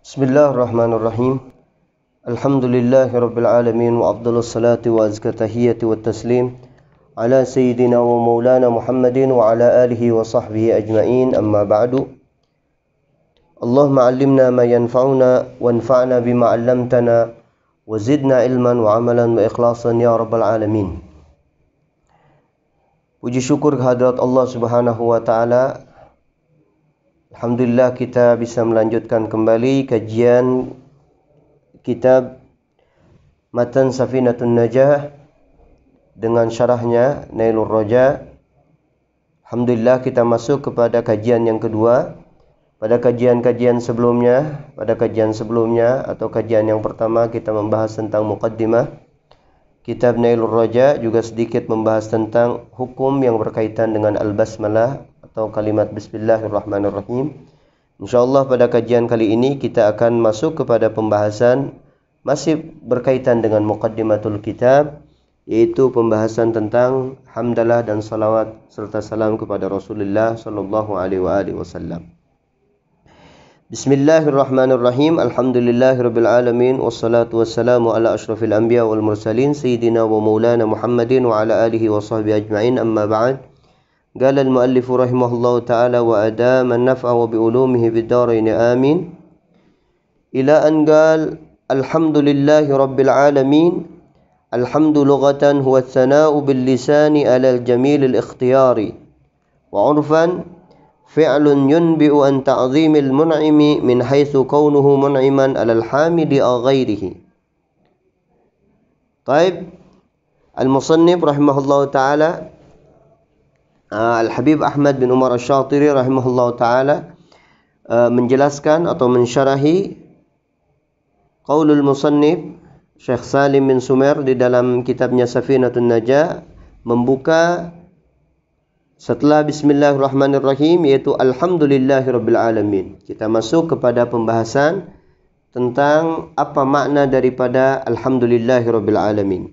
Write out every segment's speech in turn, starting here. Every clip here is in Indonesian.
Bismillahirrahmanirrahim. Alhamdulillahirabbil alamin wa afdhalus salati wa azka tahiyyati wat taslim ala sayyidina wa maulana Muhammadin wa ala alihi wa sahbihi ajma'in, amma ba'du. Allahumma 'allimna ma yanfa'una wanfa'na bima 'allamtana wa zidna ilman wa 'amalan wa ikhlasan ya rabbal alamin. Puji syukur kehadirat Allah Subhanahu wa taala. Alhamdulillah kita bisa melanjutkan kembali kajian kitab Matan Safinatun Najah dengan syarahnya Nailur Raja. Alhamdulillah kita masuk kepada kajian yang kedua. Pada kajian sebelumnya atau kajian yang pertama kita membahas tentang muqaddimah kitab Nailur Raja, juga sedikit membahas tentang hukum yang berkaitan dengan al-basmalah atau kalimat bismillahirrahmanirrahim. InsyaAllah pada kajian kali ini kita akan masuk kepada pembahasan masih berkaitan dengan muqaddimatul kitab, yaitu pembahasan tentang hamdalah dan salawat serta salam kepada Rasulullah sallallahu alaihi wasallam. Bismillahirrahmanirrahim. Alhamdulillahirabbil alamin wassalatu wassalamu ala asyrafil anbiya wal mursalin sayyidina wa maulana Muhammadin wa ala alihi wa sahbihi ajma'in, amma ba'd. Qala al-muallif rahimahullahu ta'ala wa adama an-naf'a wa bi ulumihi fid darain amin. Ila an qala alhamdulillahi rabbil alamin. Alhamdu lughatan huwa ath-thana'u bil lisani ala al-jamil al-ikhtiyari wa 'urfan fi'lun yunbi'u an ta'zimil mun'imi min haitsu kaunuhu mun'iman 'alal hamidi aw ghairihi. Baik, al-musannif rahimahullahu taala Al-Habib Ahmad bin Umar Asy-Syatiri rahimahullahu taala menjelaskan atau mensyarahi qaulul musannif Syekh Salim bin Sumer di dalam kitabnya Safinatun Najah, membuka setelah bismillahirrahmanirrahim yaitu alhamdulillahirabbil alamin. Kita masuk kepada pembahasan tentang apa makna daripada alhamdulillahirabbil alamin.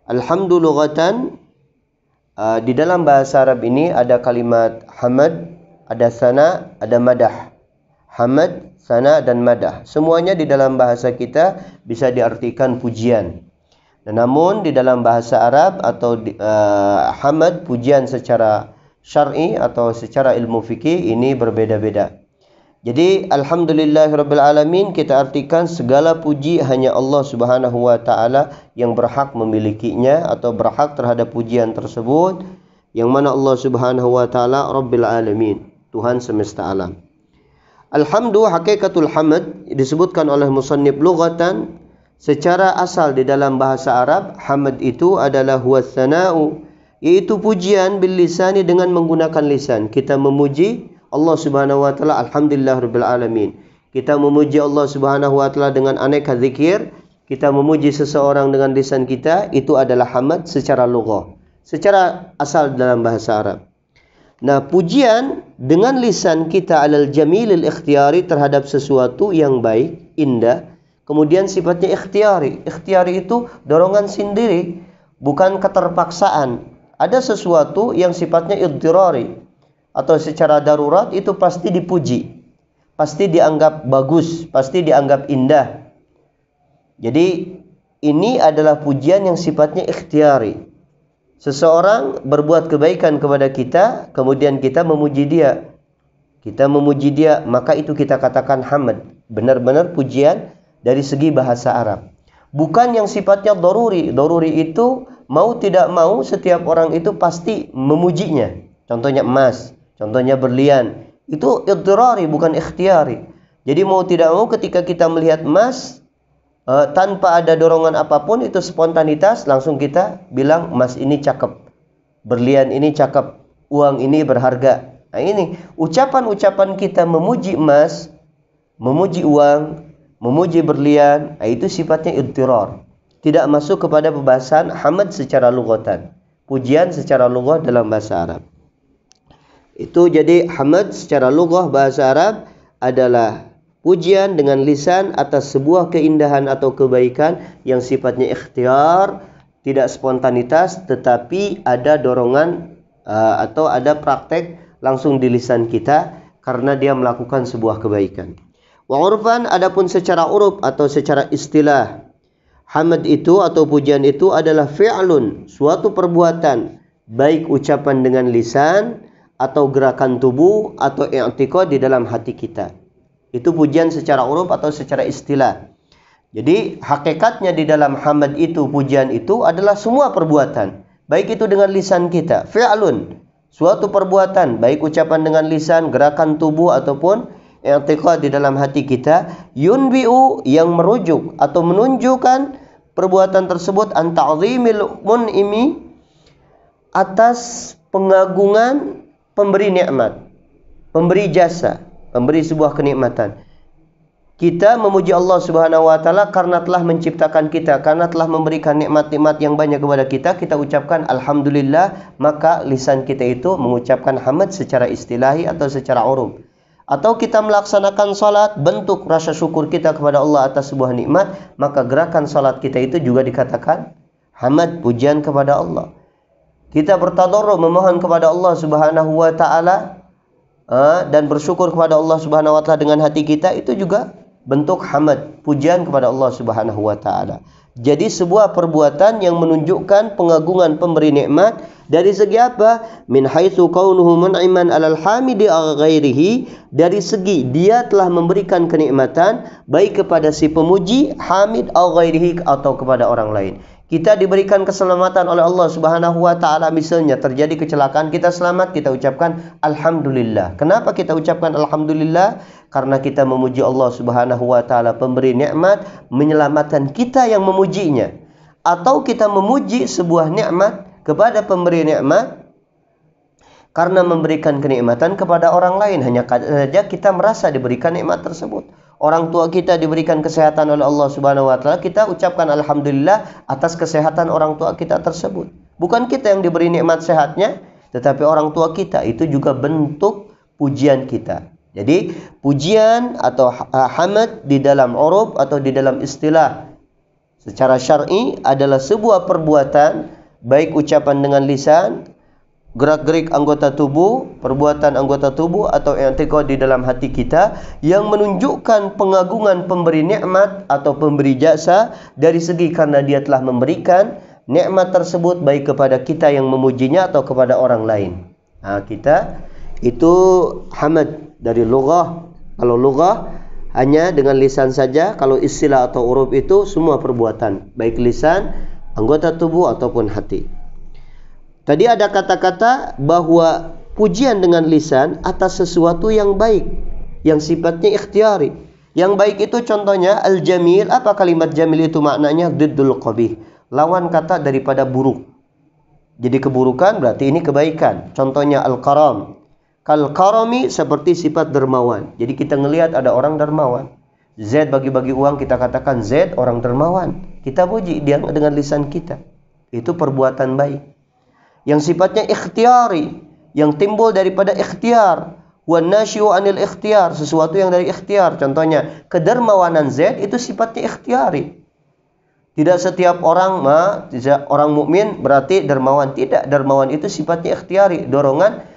Alhamdu lughatan, di dalam bahasa Arab ini ada kalimat hamad, ada sana, ada madah. Hamad, sana dan madah. Semuanya di dalam bahasa kita bisa diartikan pujian. Namun di dalam bahasa Arab atau hamad, pujian secara syar'i atau secara ilmu fikih ini berbeda-beda. Jadi alhamdulillahirabbil alamin kita artikan segala puji hanya Allah Subhanahu wa taala yang berhak memilikinya atau berhak terhadap pujian tersebut, yang mana Allah Subhanahu wa taala rabbil alamin, Tuhan semesta alam. Alhamdu, hakikatul hamd, disebutkan oleh musannif lughatan, secara asal di dalam bahasa Arab, hamd itu adalah huwa tsana'u, yaitu pujian bil lisani, dengan menggunakan lisan. Kita memuji Allah Subhanahu wa taala, alhamdulillahirabbil alamin. Kita memuji Allah Subhanahu wa taala dengan aneka zikir. Kita memuji seseorang dengan lisan kita, itu adalah hamd secara lughah, secara asal dalam bahasa Arab. Nah, pujian dengan lisan kita alal jamilil ikhtiyari, terhadap sesuatu yang baik, indah, kemudian sifatnya ikhtiyari. Ikhtiyari itu dorongan sendiri, bukan keterpaksaan. Ada sesuatu yang sifatnya idtirari atau secara darurat, itu pasti dipuji, pasti dianggap bagus, pasti dianggap indah. Jadi ini adalah pujian yang sifatnya ikhtiyari. Seseorang berbuat kebaikan kepada kita, kemudian kita memuji dia. Kita memuji dia, maka itu kita katakan hamd. Benar-benar pujian dari segi bahasa Arab. Bukan yang sifatnya daruri. Daruri itu mau tidak mau setiap orang itu pasti memujinya. Contohnya emas, contohnya berlian. Itu idtirari, bukan ikhtiyari. Jadi mau tidak mau ketika kita melihat emas, tanpa ada dorongan apapun, itu spontanitas, langsung kita bilang emas ini cakep, berlian ini cakep, uang ini berharga. Nah ini ucapan-ucapan kita memuji emas, memuji uang, memuji berlian, nah itu sifatnya idtirar. Tidak masuk kepada pembahasan hamd secara lughatan, pujian secara lughah dalam bahasa Arab. Itu jadi hamd secara lughah bahasa Arab adalah pujian dengan lisan atas sebuah keindahan atau kebaikan yang sifatnya ikhtiar, tidak spontanitas, tetapi ada dorongan atau ada praktek langsung di lisan kita karena dia melakukan sebuah kebaikan. Wa urfan, adapun secara uruf atau secara istilah, hamd itu atau pujian itu adalah fi'lun, suatu perbuatan, baik ucapan dengan lisan atau gerakan tubuh atau i'tiqad di dalam hati kita. Itu pujian secara uruf atau secara istilah. Jadi hakikatnya di dalam hamd itu, pujian itu adalah semua perbuatan, baik itu dengan lisan kita, fi'lun, suatu perbuatan, baik ucapan dengan lisan, gerakan tubuh ataupun i'tiqad di dalam hati kita, yunbi'u, yang merujuk atau menunjukkan perbuatan tersebut an ta'zimil mun'imi, atas pengagungan pemberi nikmat, pemberi jasa, pemberi sebuah kenikmatan. Kita memuji Allah Subhanahu wa taala karena telah menciptakan kita, karena telah memberikan nikmat-nikmat yang banyak kepada kita. Kita ucapkan alhamdulillah, maka lisan kita itu mengucapkan hamd secara istilahi atau secara uruf. Atau kita melaksanakan salat, bentuk rasa syukur kita kepada Allah atas sebuah nikmat, maka gerakan salat kita itu juga dikatakan hamd, pujian kepada Allah. Kita bertadarruk, memohon kepada Allah Subhanahu wa taala dan bersyukur kepada Allah Subhanahu wa taala dengan hati kita, itu juga bentuk hamd, pujian kepada Allah Subhanahu wa taala. Jadi sebuah perbuatan yang menunjukkan pengagungan pemberi nikmat dari segi apa? Min haitsu kaunuhu mun'iman 'alal hamidi ghairihi, dari segi dia telah memberikan kenikmatan baik kepada si pemuji, hamid atau ghairihi, atau kepada orang lain. Kita diberikan keselamatan oleh Allah Subhanahu wa taala, misalnya terjadi kecelakaan, kita selamat, kita ucapkan alhamdulillah. Kenapa kita ucapkan alhamdulillah? Karena kita memuji Allah Subhanahu wa taala, pemberi nikmat, menyelamatkan kita yang memujinya. Atau kita memuji sebuah nikmat kepada pemberi nikmat karena memberikan kenikmatan kepada orang lain, hanya saja kita merasa diberikan nikmat tersebut. Orang tua kita diberikan kesehatan oleh Allah Subhanahu wa taala, kita ucapkan alhamdulillah atas kesehatan orang tua kita tersebut. Bukan kita yang diberi nikmat sehatnya, tetapi orang tua kita. Itu juga bentuk pujian kita. Jadi pujian atau hamd di dalam uruf atau di dalam istilah secara syar'i adalah sebuah perbuatan, baik ucapan dengan lisan, gerak-gerik anggota tubuh, perbuatan anggota tubuh atau i'tiqad di dalam hati kita yang menunjukkan pengagungan pemberi nikmat atau pemberi jasa dari segi karena dia telah memberikan nikmat tersebut baik kepada kita yang memujinya atau kepada orang lain. Nah, kita itu hamd dari lughah. Kalau lughah hanya dengan lisan saja, kalau istilah atau uruf itu semua perbuatan, baik lisan, anggota tubuh ataupun hati. Tadi ada kata-kata bahwa pujian dengan lisan atas sesuatu yang baik, yang sifatnya ikhtiari. Yang baik itu contohnya al-jamil. Apa kalimat jamil itu maknanya? Diddul qabih, lawan kata daripada buruk. Jadi keburukan berarti ini kebaikan. Contohnya al-karam. Kal-karami, seperti sifat dermawan. Jadi kita ngelihat ada orang dermawan, Z bagi-bagi uang, kita katakan Z orang dermawan. Kita puji dia dengan lisan kita. Itu perbuatan baik. Yang sifatnya ikhtiari, yang timbul daripada ikhtiar. Wan nasyu anil ikhtiar, sesuatu yang dari ikhtiar. Contohnya kedermawanan Z itu sifatnya ikhtiari. Tidak setiap orang orang mukmin berarti dermawan. Tidak, dermawan itu sifatnya ikhtiari. Dorongan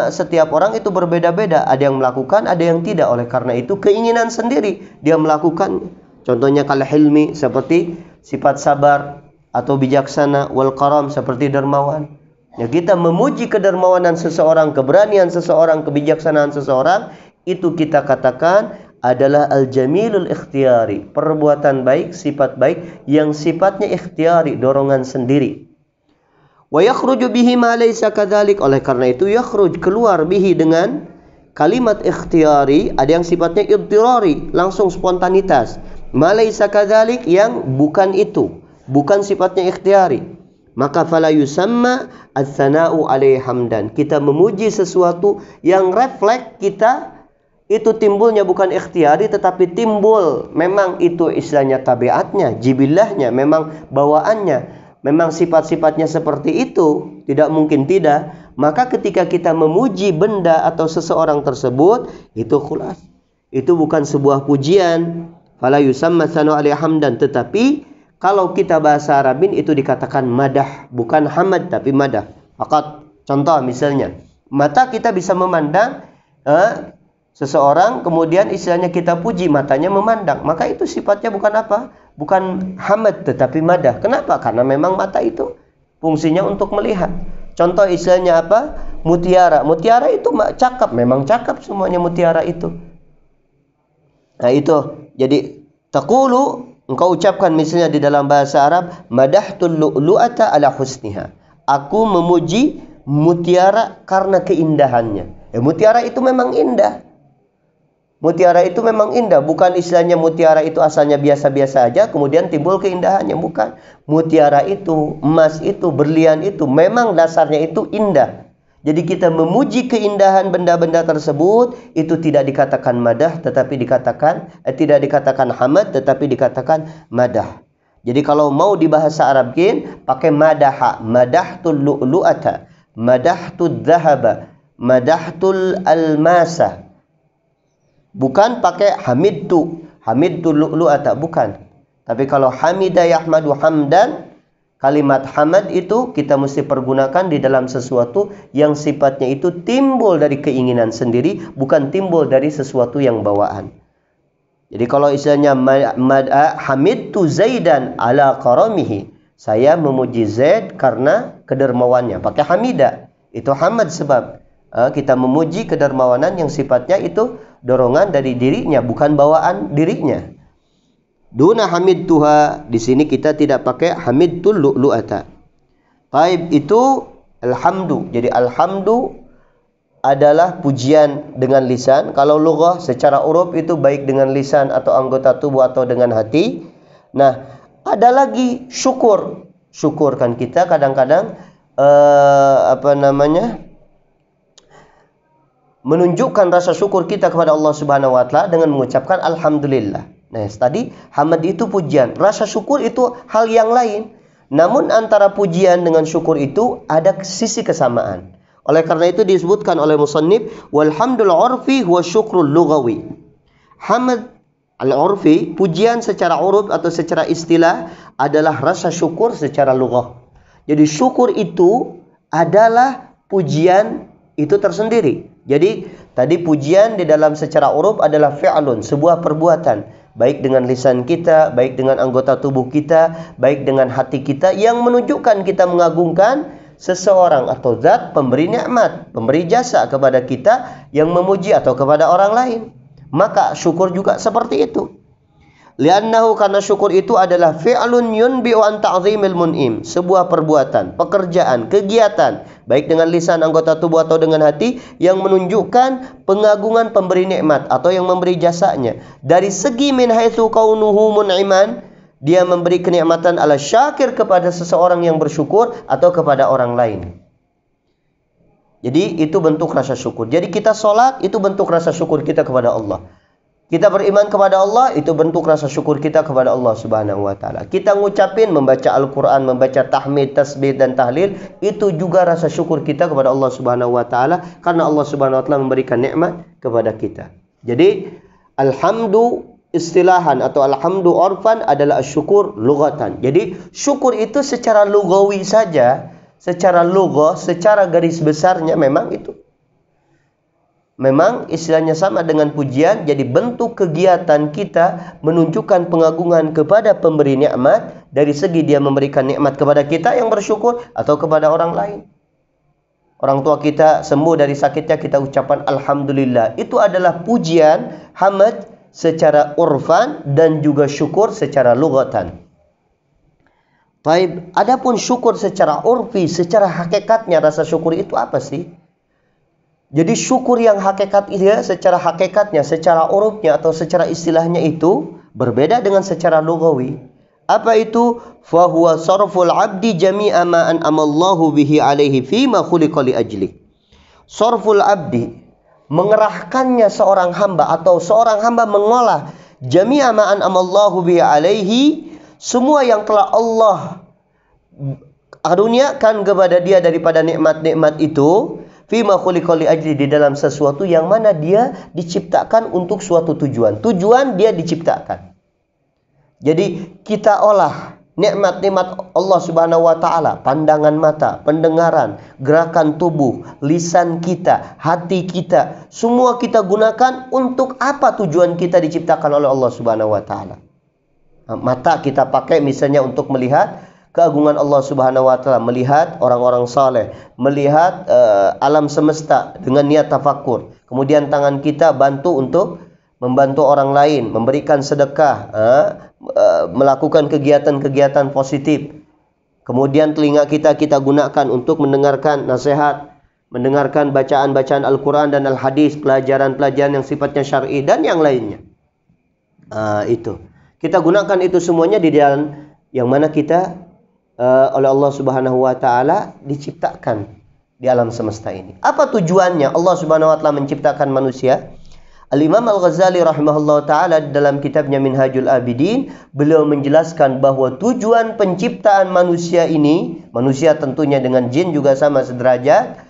setiap orang itu berbeda-beda. Ada yang melakukan, ada yang tidak. Oleh karena itu keinginan sendiri dia melakukan. Contohnya kal hilmi, seperti sifat sabar atau bijaksana. Wal karam, seperti dermawan. Ya, kita memuji kedermawanan seseorang, keberanian seseorang, kebijaksanaan seseorang, itu kita katakan adalah al-jamilul ikhtiyari, perbuatan baik, sifat baik yang sifatnya ikhtiari, dorongan sendiri. Wa yakhruju bihi ma laysa kadzalik, oleh karena itu yakhruj, keluar bihi dengan kalimat ikhtiyari, ada yang sifatnya idtirari, langsung spontanitas. Ma laysa kadzalik, yang bukan itu, bukan sifatnya ikhtiari. Maka fala yusamma ats-tsana'u alaihi hamdan. Kita memuji sesuatu yang refleks kita itu timbulnya bukan ikhtiari tetapi timbul memang itu istilahnya tabiatnya, jibillahnya, memang bawaannya, memang sifat-sifatnya seperti itu, tidak mungkin tidak. Maka ketika kita memuji benda atau seseorang tersebut, itu khulas. Itu bukan sebuah pujian. Fala yusamma ats-tsana'u alaihi hamdan, tetapi kalau kita bahasa Arabin itu dikatakan madah, bukan hamad tapi madah. Fakat contoh misalnya, mata kita bisa memandang Seseorang kemudian istilahnya kita puji, matanya memandang, maka itu sifatnya bukan apa? Bukan hamad tetapi madah. Kenapa? Karena memang mata itu fungsinya untuk melihat. Contoh istilahnya apa? Mutiara. Mutiara itu cakap, memang cakap semuanya mutiara itu. Nah itu. Jadi taqulu, engkau ucapkan misalnya di dalam bahasa Arab, madahtul lu'lu'ata ala husniha. Aku memuji mutiara karena keindahannya. Mutiara itu memang indah. Mutiara itu memang indah, bukan istilahnya mutiara itu asalnya biasa-biasa aja, kemudian timbul keindahannya, bukan. Mutiara itu, emas itu, berlian itu, memang dasarnya itu indah. Jadi kita memuji keindahan benda-benda tersebut, itu tidak dikatakan madah, tetapi tidak dikatakan hamad, tetapi dikatakan madah. Jadi kalau mau di bahasa Arabin, pakai madaha, madahtul lu'lu'ata, madahtul dhahaba, madahtul almasa. Bukan pakai hamidtu lu'lu'ata, bukan. Tapi kalau hamida yahmadu hamdan, kalimat hamad itu kita mesti pergunakan di dalam sesuatu yang sifatnya itu timbul dari keinginan sendiri, bukan timbul dari sesuatu yang bawaan. Jadi kalau istilahnya hamidtu Zaidan ala karamihi, saya memuji Zaid karena kedermawannya, pakai hamida. Itu hamad, sebab kita memuji kedermawanan yang sifatnya itu dorongan dari dirinya, bukan bawaan dirinya. Duna hamid tuha, di sini kita tidak pakai hamidtul lu'lu'ata. Taib itu alhamdu. Jadi alhamdu adalah pujian dengan lisan. Kalau lughah secara uruf itu baik dengan lisan atau anggota tubuh atau dengan hati. Nah, ada lagi syukur. Syukur kan kita kadang-kadang menunjukkan rasa syukur kita kepada Allah Subhanahu wa taala dengan mengucapkan alhamdulillah. Nah, tadi hamad itu pujian, rasa syukur itu hal yang lain. Namun antara pujian dengan syukur itu ada sisi kesamaan. Oleh karena itu disebutkan oleh musannif, walhamdul urfi huwa syukrul lughawi. Hamad al-urfi, pujian secara uruf atau secara istilah adalah rasa syukur secara lughah. Jadi syukur itu adalah pujian itu tersendiri. Jadi tadi pujian di dalam secara uruf adalah fi'lun, sebuah perbuatan, baik dengan lisan kita, baik dengan anggota tubuh kita, baik dengan hati kita, yang menunjukkan kita mengagungkan seseorang atau zat pemberi nikmat, pemberi jasa kepada kita, yang memuji atau kepada orang lain. Maka syukur juga seperti itu. Li'annahu, karena syukur itu adalah fi'lun yunbi'u an ta'zimil mun'im, sebuah perbuatan, pekerjaan, kegiatan, baik dengan lisan, anggota tubuh atau dengan hati, yang menunjukkan pengagungan pemberi nikmat atau yang memberi jasanya. Dari segi min haitsu kaunuhu mun'iman, dia memberi kenikmatan ala syakir kepada seseorang yang bersyukur atau kepada orang lain. Jadi itu bentuk rasa syukur. Jadi kita sholat itu bentuk rasa syukur kita kepada Allah. Kita beriman kepada Allah, itu bentuk rasa syukur kita kepada Allah Subhanahu wa taala. Kita ngucapin, membaca Al-Qur'an, membaca tahmid, tasbih dan tahlil, itu juga rasa syukur kita kepada Allah Subhanahu wa taala, karena Allah Subhanahu wa taala memberikan nikmat kepada kita. Jadi alhamdu istilahan atau alhamdu urfan adalah syukur lughatan. Jadi syukur itu secara lugawi saja, secara lughah, secara garis besarnya memang itu. Memang istilahnya sama dengan pujian, jadi bentuk kegiatan kita menunjukkan pengagungan kepada pemberi nikmat dari segi dia memberikan nikmat kepada kita yang bersyukur atau kepada orang lain. Orang tua kita sembuh dari sakitnya, kita ucapan alhamdulillah. Itu adalah pujian, hamad secara urfan dan juga syukur secara lughatan. Baik, adapun syukur secara urfi, secara hakikatnya rasa syukur itu apa sih? Jadi syukur yang hakikat itu secara hakikatnya, secara urufnya atau secara istilahnya itu berbeda dengan secara lugawi. Apa itu? Fa huwa sarful 'abdi jami'a ma an'amallahu bihi 'alaihi fi ma khuliqa li ajli. Sarful 'abdi, mengerahkannya seorang hamba atau seorang hamba mengolah jami'a ma an'amallahu bihi 'alaihi, semua yang telah Allah karuniakan kepada dia daripada nikmat-nikmat itu, fima khuliqa li ajli, di dalam sesuatu yang mana dia diciptakan untuk suatu tujuan. Tujuan dia diciptakan. Jadi kita olah Nikmat-nikmat Allah Subhanahu wa taala, pandangan mata, pendengaran, gerakan tubuh, lisan kita, hati kita, semua kita gunakan untuk apa tujuan kita diciptakan oleh Allah Subhanahu wa taala. Mata kita pakai misalnya untuk melihat keagungan Allah Subhanahu wa taala, melihat orang-orang saleh, melihat alam semesta dengan niat tafakkur. Kemudian tangan kita bantu untuk membantu orang lain, memberikan sedekah, melakukan kegiatan-kegiatan positif. Kemudian telinga kita gunakan untuk mendengarkan nasihat, mendengarkan bacaan-bacaan Al-Quran dan Al-Hadis, pelajaran-pelajaran yang sifatnya syar'i dan yang lainnya. Itu kita gunakan itu semuanya di dalam yang mana kita oleh Allah Subhanahu wa taala diciptakan di alam semesta ini. Apa tujuannya Allah Subhanahu wa taala menciptakan manusia? Al-Imam Al-Ghazali rahimahullah ta'ala dalam kitabnya Minhajul Abidin, beliau menjelaskan bahwa tujuan penciptaan manusia ini, manusia tentunya dengan jin juga sama sederajat,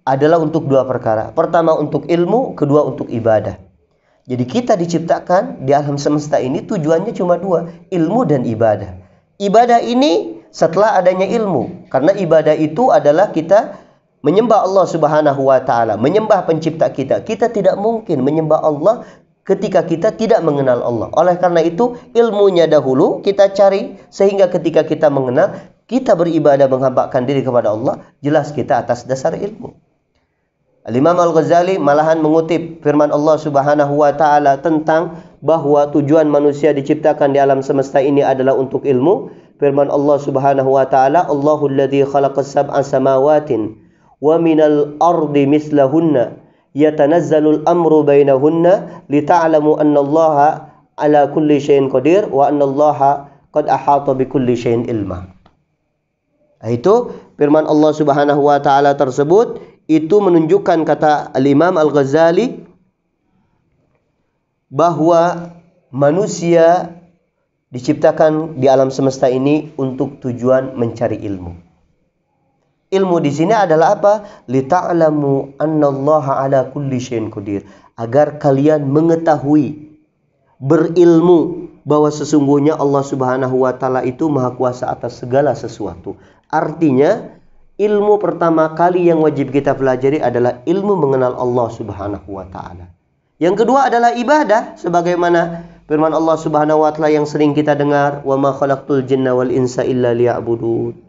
adalah untuk dua perkara. Pertama untuk ilmu, kedua untuk ibadah. Jadi kita diciptakan di alam semesta ini tujuannya cuma dua, ilmu dan ibadah. Ibadah ini setelah adanya ilmu, karena ibadah itu adalah kita menyembah Allah Subhanahu wa taala, menyembah pencipta kita. Kita tidak mungkin menyembah Allah ketika kita tidak mengenal Allah. Oleh karena itu, ilmunya dahulu kita cari sehingga ketika kita mengenal, kita beribadah menghambakan diri kepada Allah, jelas kita atas dasar ilmu. Al-Imam Al-Ghazali malahan mengutip firman Allah Subhanahu wa taala tentang bahwa tujuan manusia diciptakan di alam semesta ini adalah untuk ilmu. Firman Allah Subhanahu wa taala, Allahul ladzi khalaqas sab'a samawatin wa minal ardi mislahunna yatanazzalul amru bainahunna lita'lamu annallaha ala kulli syai'in qadir wa annallaha qad ahata bikulli syai'in ilma. Itu firman Allah Subhanahu wa taala tersebut itu menunjukkan, kata Al-Imam Al-Ghazali, bahwa manusia diciptakan di alam semesta ini untuk tujuan mencari ilmu. Ilmu di sini adalah apa? Lita'lamu annallaha ala kulli syai'in qadir. Agar kalian mengetahui, berilmu bahwa sesungguhnya Allah Subhanahu wa taala itu maha kuasa atas segala sesuatu. Artinya, ilmu pertama kali yang wajib kita pelajari adalah ilmu mengenal Allah Subhanahu wa taala. Yang kedua adalah ibadah, sebagaimana firman Allah Subhanahu wa taala yang sering kita dengar, "Wa ma khalaqtul jinna wal insa illa liya'budun."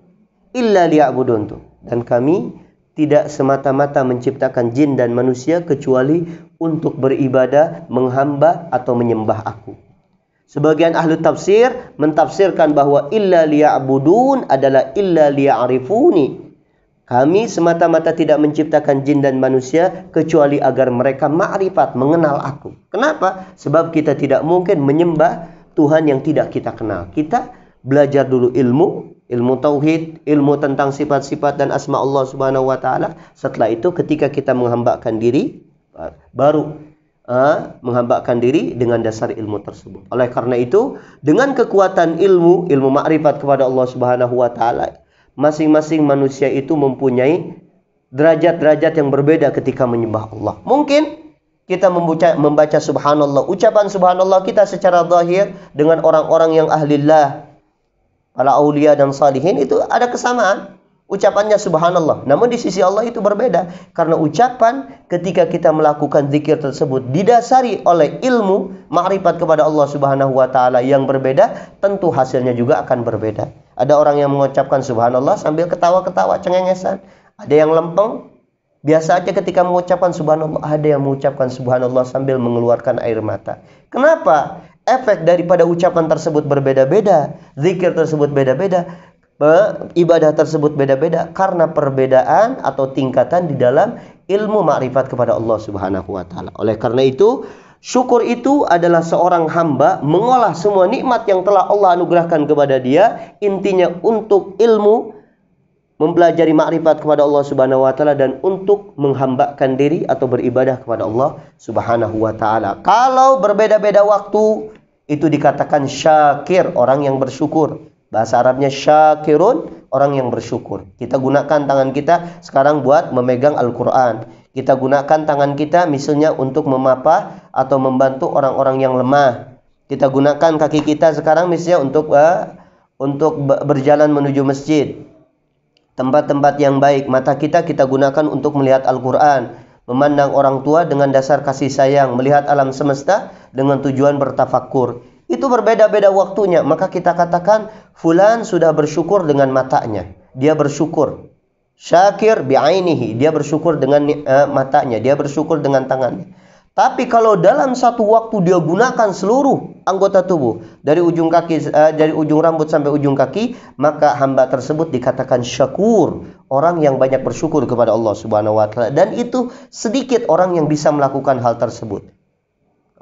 Illa liya'budun tuh. Dan kami tidak semata-mata menciptakan jin dan manusia kecuali untuk beribadah, menghamba atau menyembah aku. Sebagian ahli tafsir mentafsirkan bahwa illa liya'budun adalah illa liya'rifuni. Kami semata-mata tidak menciptakan jin dan manusia kecuali agar mereka ma'rifat, mengenal aku. Kenapa? Sebab kita tidak mungkin menyembah Tuhan yang tidak kita kenal. Kita belajar dulu ilmu tauhid, ilmu tentang sifat-sifat dan asma Allah Subhanahu wa taala. Setelah itu ketika kita menghambakan diri, baru menghambakan diri dengan dasar ilmu tersebut. Oleh karena itu, dengan kekuatan ilmu ma'rifat kepada Allah Subhanahu wa taala, masing-masing manusia itu mempunyai derajat-derajat yang berbeda ketika menyembah Allah. Mungkin kita membaca subhanallah, ucapan subhanallah kita secara zahir dengan orang-orang yang ahlillah, para aulia dan salihin, itu ada kesamaan. Ucapannya subhanallah. Namun di sisi Allah itu berbeda. Karena ucapan ketika kita melakukan zikir tersebut didasari oleh ilmu, ma'rifat kepada Allah Subhanahu wa ta'ala yang berbeda, tentu hasilnya juga akan berbeda. Ada orang yang mengucapkan subhanallah sambil ketawa-ketawa cengengesan. Ada yang lempeng. Biasa aja ketika mengucapkan subhanallah. Ada yang mengucapkan subhanallah sambil mengeluarkan air mata. Kenapa? Efek daripada ucapan tersebut berbeda-beda, zikir tersebut beda-beda, ibadah tersebut beda-beda karena perbedaan atau tingkatan di dalam ilmu ma'rifat kepada Allah Subhanahu wa taala. Oleh karena itu, syukur itu adalah seorang hamba mengolah semua nikmat yang telah Allah anugerahkan kepada dia, intinya untuk ilmu, mempelajari makrifat kepada Allah Subhanahu wa taala dan untuk menghambakan diri atau beribadah kepada Allah Subhanahu wa taala. Kalau berbeda-beda waktu, itu dikatakan syakir, orang yang bersyukur. Bahasa Arabnya syakirun, orang yang bersyukur. Kita gunakan tangan kita sekarang buat memegang Al-Qur'an. Kita gunakan tangan kita misalnya untuk memapah atau membantu orang-orang yang lemah. Kita gunakan kaki kita sekarang misalnya untuk berjalan menuju masjid, tempat-tempat yang baik. Mata kita gunakan untuk melihat Al-Quran, memandang orang tua dengan dasar kasih sayang, melihat alam semesta dengan tujuan bertafakkur. Itu berbeda-beda waktunya. Maka kita katakan fulan sudah bersyukur dengan matanya, dia bersyukur. Syakir bi'ainihi, dia bersyukur dengan matanya, dia bersyukur dengan tangannya. Tapi kalau dalam satu waktu dia gunakan seluruh anggota tubuh dari ujung kaki, dari ujung rambut sampai ujung kaki, maka hamba tersebut dikatakan syakur, orang yang banyak bersyukur kepada Allah Subhanahu wa taala. Dan itu sedikit orang yang bisa melakukan hal tersebut.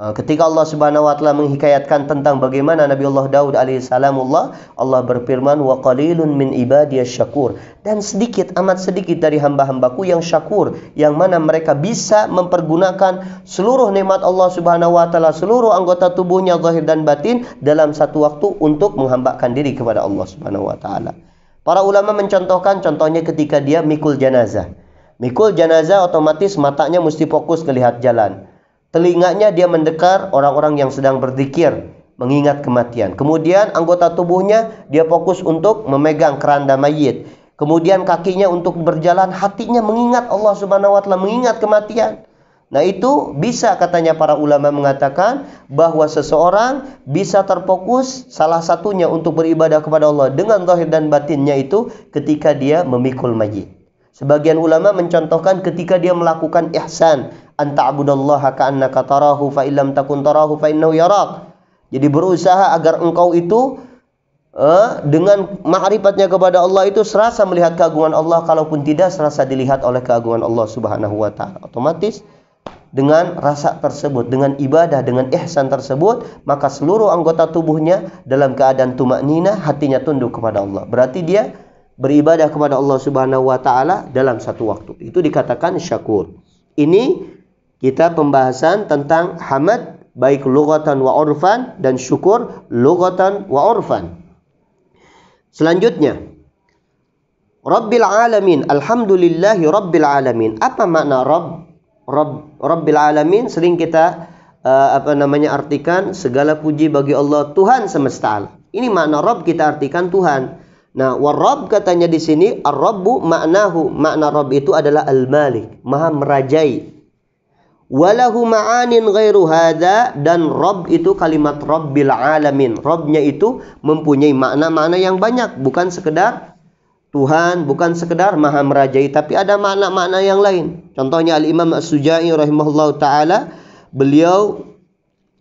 Ketika Allah Subhanahu wa taala menghikayatkan tentang bagaimana Nabi Allah Daud alaihissalamullah, Allah berfirman wa qalilun min ibadiyasy syakur, dan sedikit, amat sedikit dari hamba-hambaku yang syakur, yang mana mereka bisa mempergunakan seluruh nikmat Allah Subhanahu wa taala, seluruh anggota tubuhnya zahir dan batin dalam satu waktu untuk menghambakan diri kepada Allah Subhanahu wa taala. Para ulama mencontohkan, contohnya ketika dia mikul jenazah. Mikul jenazah otomatis matanya mesti fokus melihat jalan. Telinganya dia mendengar orang-orang yang sedang berzikir, mengingat kematian. Kemudian anggota tubuhnya dia fokus untuk memegang keranda mayit. Kemudian kakinya untuk berjalan, hatinya mengingat Allah Subhanahu wa taala, mengingat kematian. Nah, itu bisa, katanya para ulama mengatakan bahwa seseorang bisa terfokus salah satunya untuk beribadah kepada Allah dengan zahir dan batinnya itu ketika dia memikul mayit. Sebagian ulama mencontohkan ketika dia melakukan ihsan, anta'budallaha ka'annaka tarahu fa illam takun tarahu fa innahu yarak. Jadi berusaha agar engkau itu dengan ma'rifatnya kepada Allah itu serasa melihat keagungan Allah, kalaupun tidak serasa dilihat oleh keagungan Allah Subhanahu wa taala. Otomatis dengan rasa tersebut, dengan ibadah, dengan ihsan tersebut, maka seluruh anggota tubuhnya dalam keadaan tumakninah, hatinya tunduk kepada Allah. Berarti dia beribadah kepada Allah Subhanahu wa taala dalam satu waktu. Itu dikatakan syakur. Ini kita pembahasan tentang hamad baik lughatan wa urfan dan syukur lughatan wa urfan. Selanjutnya, Rabbil alamin, alhamdulillahi rabbil alamin. Apa makna Rabbil alamin? Sering kita artikan segala puji bagi Allah, Tuhan semesta alam. Ini makna Rabb, kita artikan Tuhan. Nah, war-Rabb katanya di sini, ar-Rabbu maknahu, makna Rabb itu adalah al-Malik, maha merajai. Walahu ma'anin ghairu hadza, dan Rabb itu kalimat Rabbil alamin. Rabbnya itu mempunyai makna-makna yang banyak, bukan sekedar Tuhan, bukan sekedar maha merajai, tapi ada makna-makna yang lain. Contohnya Al-Imam As-Sujai rahimahullahu taala, beliau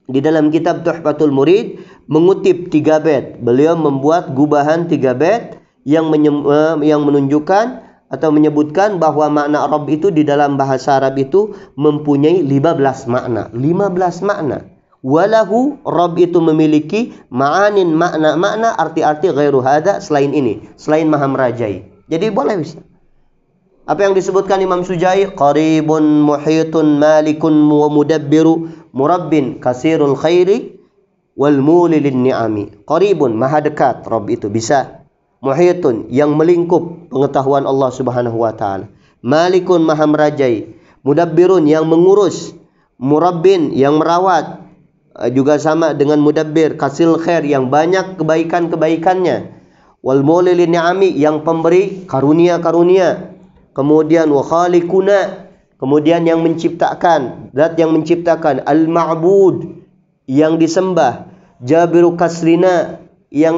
di dalam kitab Tuhfatul Murid mengutip 3 bait. Beliau membuat gubahan 3 bait yang menunjukkan atau menyebutkan bahwa makna Rabb itu di dalam bahasa Arab itu mempunyai 15 makna. 15 makna. Walahu, Rabb itu memiliki ma'anin, makna-makna, arti-arti ghairu hadza, selain ini, selain maha merajai. Jadi boleh bisa. Apa yang disebutkan Imam Sujai? Qaribun muhitun malikun wa mudabbiru murabbin kasirul khairi wal mulilin ni'ami. Qaribun, maha dekat, Rabb itu bisa. Muhitun, yang melingkup pengetahuan Allah Subhanahu wa taala. Malikun, maha merajai. Mudabbirun, yang mengurus. Murabbin, yang merawat. Juga sama dengan mudabbir. Kasil khair, yang banyak kebaikan-kebaikannya. Wal mulilin ni'ami, yang pemberi karunia-karunia. Kemudian wa khaliquna, kemudian yang menciptakan, zat yang menciptakan. Al-ma'bud, yang disembah. Jabiru kasrina, yang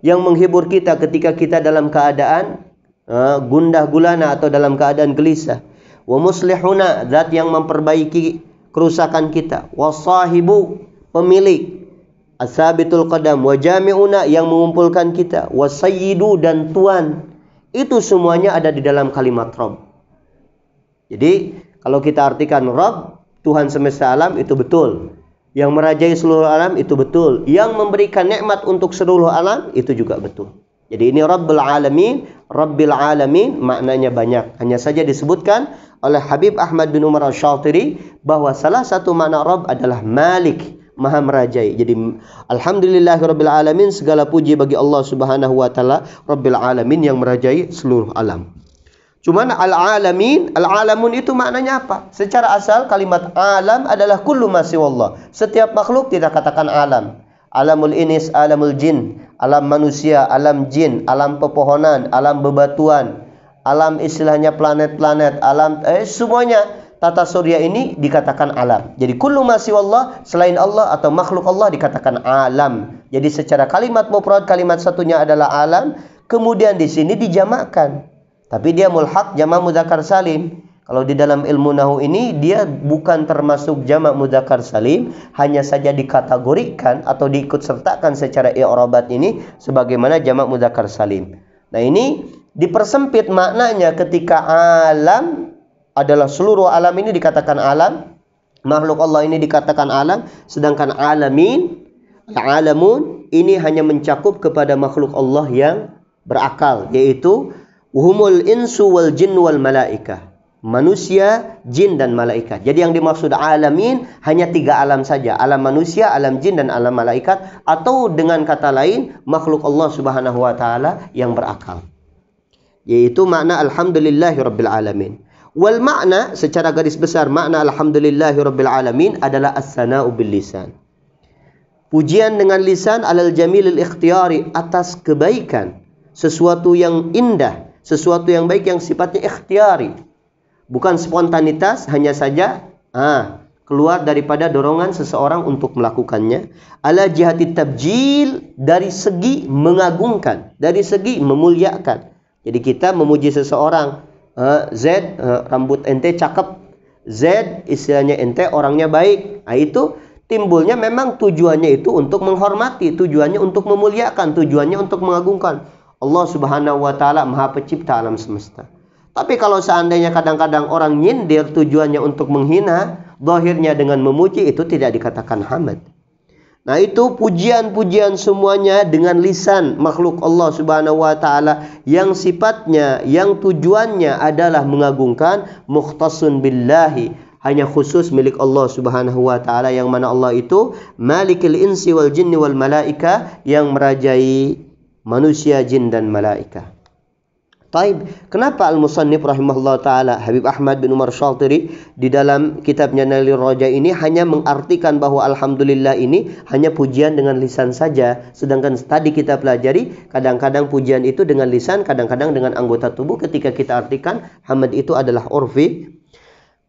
yang menghibur kita ketika kita dalam keadaan gundah gulana atau dalam keadaan gelisah. Wa muslihuna, zat yang memperbaiki kerusakan kita. Wa sahibu, pemilik. Asabitul qadam. Wa jami'una, yang mengumpulkan kita. Wa sayyidu, dan tuan. Itu semuanya ada di dalam kalimat Rabb. Jadi kalau kita artikan Rabb, Tuhan semesta alam, itu betul. Yang merajai seluruh alam, itu betul. Yang memberikan nikmat untuk seluruh alam, itu juga betul. Jadi ini Rabbul Alamin, Rabbil Alamin, maknanya banyak. Hanya saja disebutkan oleh Habib Ahmad bin Umar Asy-Syatiri bahwa salah satu makna Rabb adalah Malik, maha merajai. Jadi alhamdulillahirabbil alamin, segala puji bagi Allah Subhanahu wa taala, Rabbil Alamin, yang merajai seluruh alam. Cuman al-alamin, al-alamun itu maknanya apa? Secara asal kalimat alam adalah kullu ma siwallah. Setiap makhluk kita katakan alam. alamul inis, alamul jin, alam manusia, alam jin, alam pepohonan, alam bebatuan, alam istilahnya planet-planet, alam semuanya tata surya ini dikatakan alam. Jadi kullu ma siwallah, selain Allah atau makhluk Allah dikatakan alam. Jadi secara kalimat mufrad, kalimat satunya adalah alam, kemudian di sini dijamakkan. Tapi dia mulhaq jamak mudzakkar salim. Kalau di dalam ilmu nahwu ini dia bukan termasuk jamak mudzakkar salim, hanya saja dikategorikan atau diikut sertakan secara i'rabat ini sebagaimana jamak mudzakkar salim. Nah, ini dipersempit maknanya ketika alam adalah seluruh alam ini dikatakan alam, makhluk Allah ini dikatakan alam, sedangkan alamin, alamun ini hanya mencakup kepada makhluk Allah yang berakal, yaitu humul insu wal jin wal malaikah, manusia, jin dan malaikat. Jadi yang dimaksud alamin hanya 3 alam saja, alam manusia, alam jin dan alam malaikat, atau dengan kata lain makhluk Allah Subhanahu wa taala yang berakal. Yaitu makna alhamdulillahirabbil alamin. Wal makna secara garis besar makna alhamdulillahirabbil alamin adalah as-sana'u bil lisan. Pujian dengan lisan alal jamilil ikhtiyari, atas kebaikan, sesuatu yang indah, sesuatu yang baik yang sifatnya ikhtiyari. Bukan spontanitas, hanya saja keluar daripada dorongan seseorang untuk melakukannya. Ala jihati tabjil, dari segi mengagungkan, dari segi memuliakan. Jadi kita memuji seseorang, Z, rambut ente cakep, Z istilahnya ente orangnya baik. Nah, itu timbulnya memang tujuannya itu untuk menghormati, tujuannya untuk memuliakan, tujuannya untuk mengagungkan. Allah Subhanahu wa taala Maha Pencipta alam semesta. Tapi kalau seandainya kadang-kadang orang nyindir tujuannya untuk menghina, zahirnya dengan memuji, itu tidak dikatakan hamd. Nah, itu pujian-pujian semuanya dengan lisan makhluk Allah Subhanahu wa taala yang sifatnya, yang tujuannya adalah mengagungkan, mukhtasun billahi, hanya khusus milik Allah Subhanahu wa taala, yang mana Allah itu malikil insi wal jinni wal malaika, yang merajai manusia, jin dan malaika. Taib, kenapa al-musannif rahimahullah ta'ala Habib Ahmad bin Umar Syatiri di dalam kitabnya Nailur Raja ini hanya mengartikan bahwa alhamdulillah ini hanya pujian dengan lisan saja, sedangkan tadi kita pelajari kadang-kadang pujian itu dengan lisan, kadang-kadang dengan anggota tubuh. Ketika kita artikan hamd itu adalah urfi.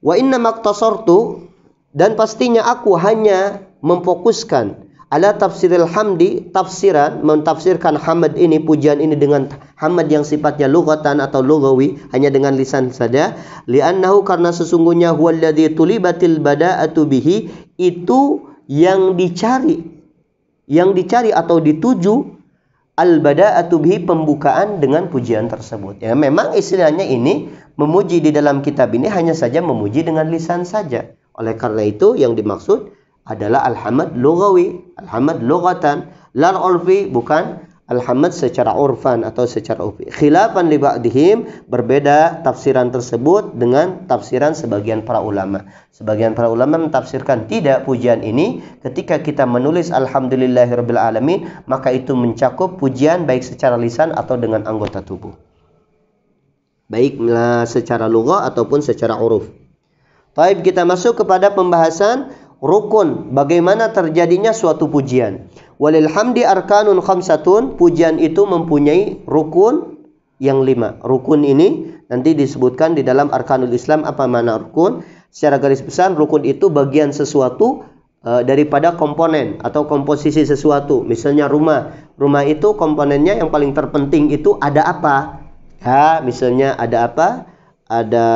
Wa inna maqtasartu, dan pastinya aku hanya memfokuskan ala tafsiril hamdi, tafsiran, mentafsirkan hamd ini, pujian ini dengan hamd yang sifatnya lughatan atau lughawi, hanya dengan lisan saja. Li'annahu, karena sesungguhnya huwallazi tulibatil bada'atu bihi, itu yang dicari atau dituju, al bada'atu bihi, pembukaan dengan pujian tersebut. Ya, memang istilahnya ini memuji di dalam kitab ini hanya saja memuji dengan lisan saja. Oleh karena itu yang dimaksud adalah alhamd lughawi, alhamd lughatan, la urfi, bukan alhamd secara urfan atau secara urfi. Khilafan li ba'dihim, berbeda tafsiran tersebut dengan tafsiran sebagian para ulama. Sebagian para ulama mentafsirkan tidak, pujian ini ketika kita menulis alhamdulillahirabbil alamin, maka itu mencakup pujian baik secara lisan atau dengan anggota tubuh, baik secara lughah ataupun secara uruf. Baik, kita masuk kepada pembahasan rukun, bagaimana terjadinya suatu pujian. Walil hamdi arkanun khamsatun, pujian itu mempunyai rukun yang 5. Rukun ini nanti disebutkan di dalam arkanul Islam apa makna rukun. Secara garis besar, rukun itu bagian sesuatu daripada komponen atau komposisi sesuatu. Misalnya rumah. Rumah itu komponennya yang paling terpenting itu ada apa? Ya, misalnya ada apa? Ada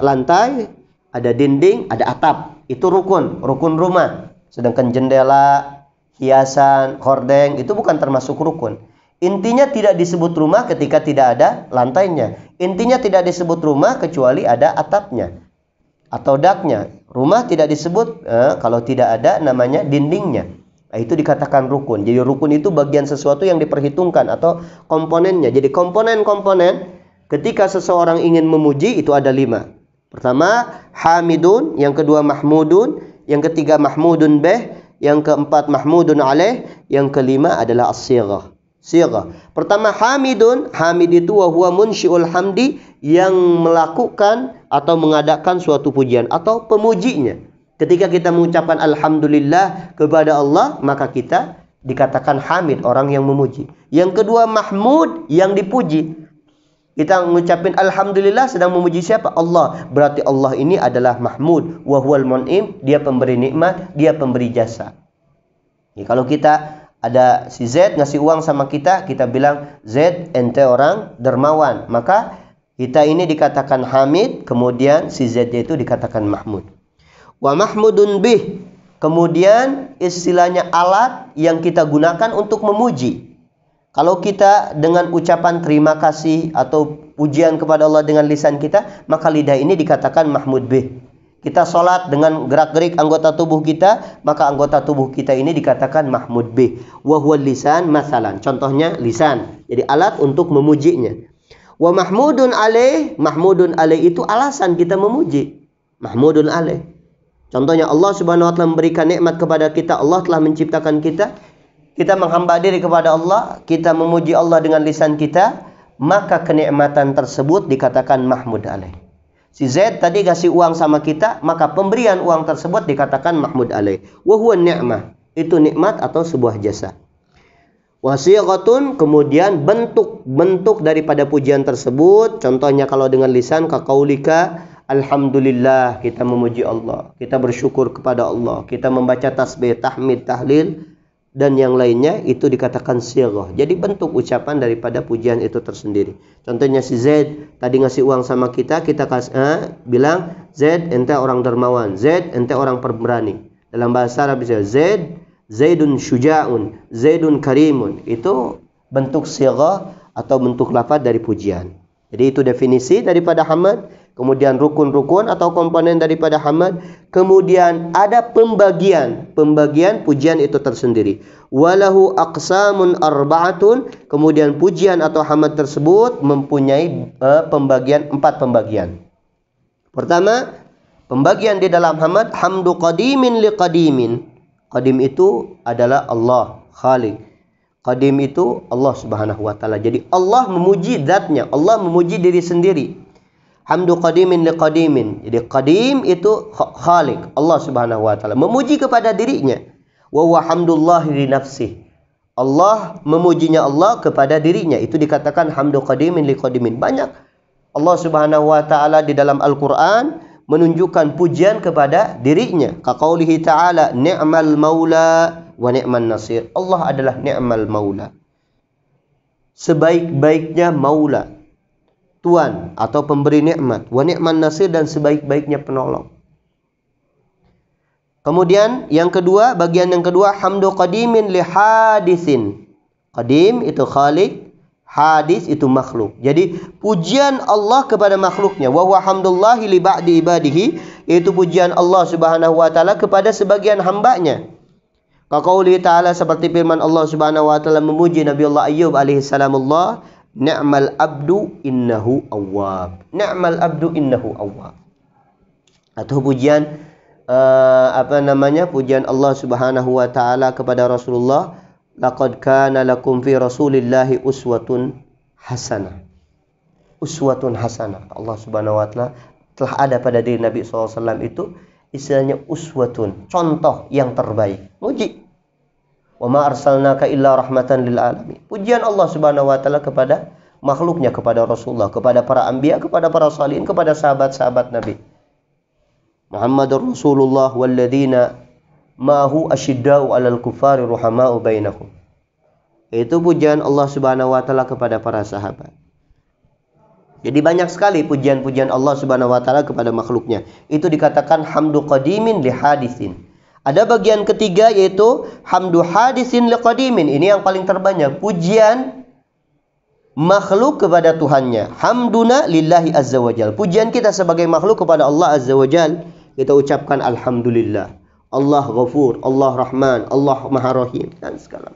lantai, ada dinding, ada atap. Itu rukun rumah. Sedangkan jendela, hiasan, hordeng itu bukan termasuk rukun. Intinya tidak disebut rumah ketika tidak ada lantainya. Intinya tidak disebut rumah kecuali ada atapnya atau daknya. Rumah tidak disebut kalau tidak ada namanya dindingnya. Nah, itu dikatakan rukun. Jadi rukun itu bagian sesuatu yang diperhitungkan atau komponennya. Jadi komponen-komponen ketika seseorang ingin memuji itu ada 5. Pertama hamidun, yang kedua mahmudun, yang ketiga mahmudun bih, yang keempat mahmudun alaih, yang kelima adalah as-sighah. Sighah. Pertama hamidun, hamid itu wa huwa munsyiul hamdi, yang melakukan atau mengadakan suatu pujian atau pemujinya. Ketika kita mengucapkan alhamdulillah kepada Allah, maka kita dikatakan hamid, orang yang memuji. Yang kedua mahmud, yang dipuji. Kita mengucapkan alhamdulillah sedang memuji siapa? Allah. Berarti Allah ini adalah mahmud. Wa huwal mun'im, dia pemberi nikmat, dia pemberi jasa. Ya, kalau kita ada si Z ngasih uang sama kita, kita bilang Z ente orang dermawan, maka kita ini dikatakan hamid, kemudian si Z itu dikatakan mahmud. Wa mahmudun bih, kemudian istilahnya alat yang kita gunakan untuk memuji. Kalau kita dengan ucapan terima kasih atau pujian kepada Allah dengan lisan kita, maka lidah ini dikatakan mahmud bih. Kita sholat dengan gerak-gerik anggota tubuh kita, maka anggota tubuh kita ini dikatakan mahmud bih. Wa huwal lisan masalan. Contohnya lisan. Jadi alat untuk memujinya. Wa mahmudun alaih. Mahmudun alaih itu alasan kita memuji. Mahmudun alaih. Contohnya Allah Subhanahu wa taala memberikan nikmat kepada kita. Allah telah menciptakan kita. Kita menghamba diri kepada Allah, kita memuji Allah dengan lisan kita, maka kenikmatan tersebut dikatakan mahmud alaih. Si Z tadi kasih uang sama kita, maka pemberian uang tersebut dikatakan mahmud alaih. Wa huwa ni'mah, itu nikmat atau sebuah jasa. Wasighatun, kemudian bentuk daripada pujian tersebut. Contohnya kalau dengan lisan, kaqaulika alhamdulillah, kita memuji Allah, kita bersyukur kepada Allah, kita membaca tasbih, tahmid, tahlil dan yang lainnya, itu dikatakan sighah. Jadi bentuk ucapan daripada pujian itu tersendiri. Contohnya si Z tadi ngasih uang sama kita, kita bilang Z ente orang dermawan, Z ente orang pemberani. Dalam bahasa Arab bisa Zaidun syuja'un, Zaidun karimun. Itu bentuk sighah atau bentuk lafaz dari pujian. Jadi itu definisi daripada hamad. Kemudian rukun-rukun atau komponen daripada hamad. Kemudian ada pembagian pujian itu tersendiri. Walahu aqsamun arba'atun. Kemudian pujian atau hamad tersebut mempunyai empat pembagian. Pertama, pembagian di dalam hamad, hamdu qadimin li qadimin. Qadim itu adalah Allah, Khaliq. Qadim itu Allah Subhanahu wa taala. Jadi Allah memuji zatnya, Allah memuji diri sendiri. Hamdu qadimin li qadimin. Jadi qadim itu Khaliq, Allah Subhanahu wa taala, memuji kepada dirinya. Wa huwa hamdullahi li nafsih. Allah memujinya Allah kepada dirinya. Itu dikatakan hamdu qadimin li qadimin. Banyak Allah Subhanahu wa taala di dalam Al-Qur'an menunjukkan pujian kepada dirinya. Kaqaulihi ta'ala ni'mal maula wa ni'man nasir. Allah adalah ni'mal maula, sebaik-baiknya maula, Tuhan atau pemberi nikmat, wa ni'man nasir, dan sebaik-baiknya penolong. Kemudian yang kedua, bagian yang kedua, hamdu qadimin li hadisin. Qadim itu Khaliq, hadis itu makhluk. Jadi pujian Allah kepada makhluknya. Wa huwa hamdullahi li ba'di ibadihi, itu pujian Allah Subhanahu wa taala kepada sebagian hambanya. Kaqauli ta'ala, seperti firman Allah Subhanahu wa taala memuji Nabi Allah Ayyub alaihi salamullah, ni'mal abdu innahu awwab. Ni'mal abdu innahu awwab. Atau pujian pujian Allah Subhanahu wa taala kepada Rasulullah, laqad kana lakum fi rasulillahi uswatun hasanah. Uswatun hasanah. Allah Subhanahu wa taala telah ada pada diri Nabi SAW itu istilahnya uswatun, contoh yang terbaik. Muji. Wa ma arsalnaka illa rahmatan lil alamin. Pujian Allah Subhanahu wa taala kepada makhluknya, kepada Rasulullah, kepada para anbiya, kepada para salihin, kepada sahabat-sahabat Nabi. Muhammadur Rasulullah walladzina ma'hu asyiddau 'alal kuffari ruhama'u bainahum. Itu pujian Allah Subhanahu wa taala kepada para sahabat. Jadi banyak sekali pujian-pujian Allah Subhanahu wa taala kepada makhluknya. Itu dikatakan hamdu qadimin li hadisin. Ada bagian ketiga yaitu hamdu hadisin li qadimin. Ini yang paling terbanyak, pujian makhluk kepada Tuhannya. Hamduna lillahi azza wajal. Pujian kita sebagai makhluk kepada Allah azza wajal, kita ucapkan alhamdulillah. Allah Ghafur, Allah Rahman, Allah Maha Rahim, dan segala.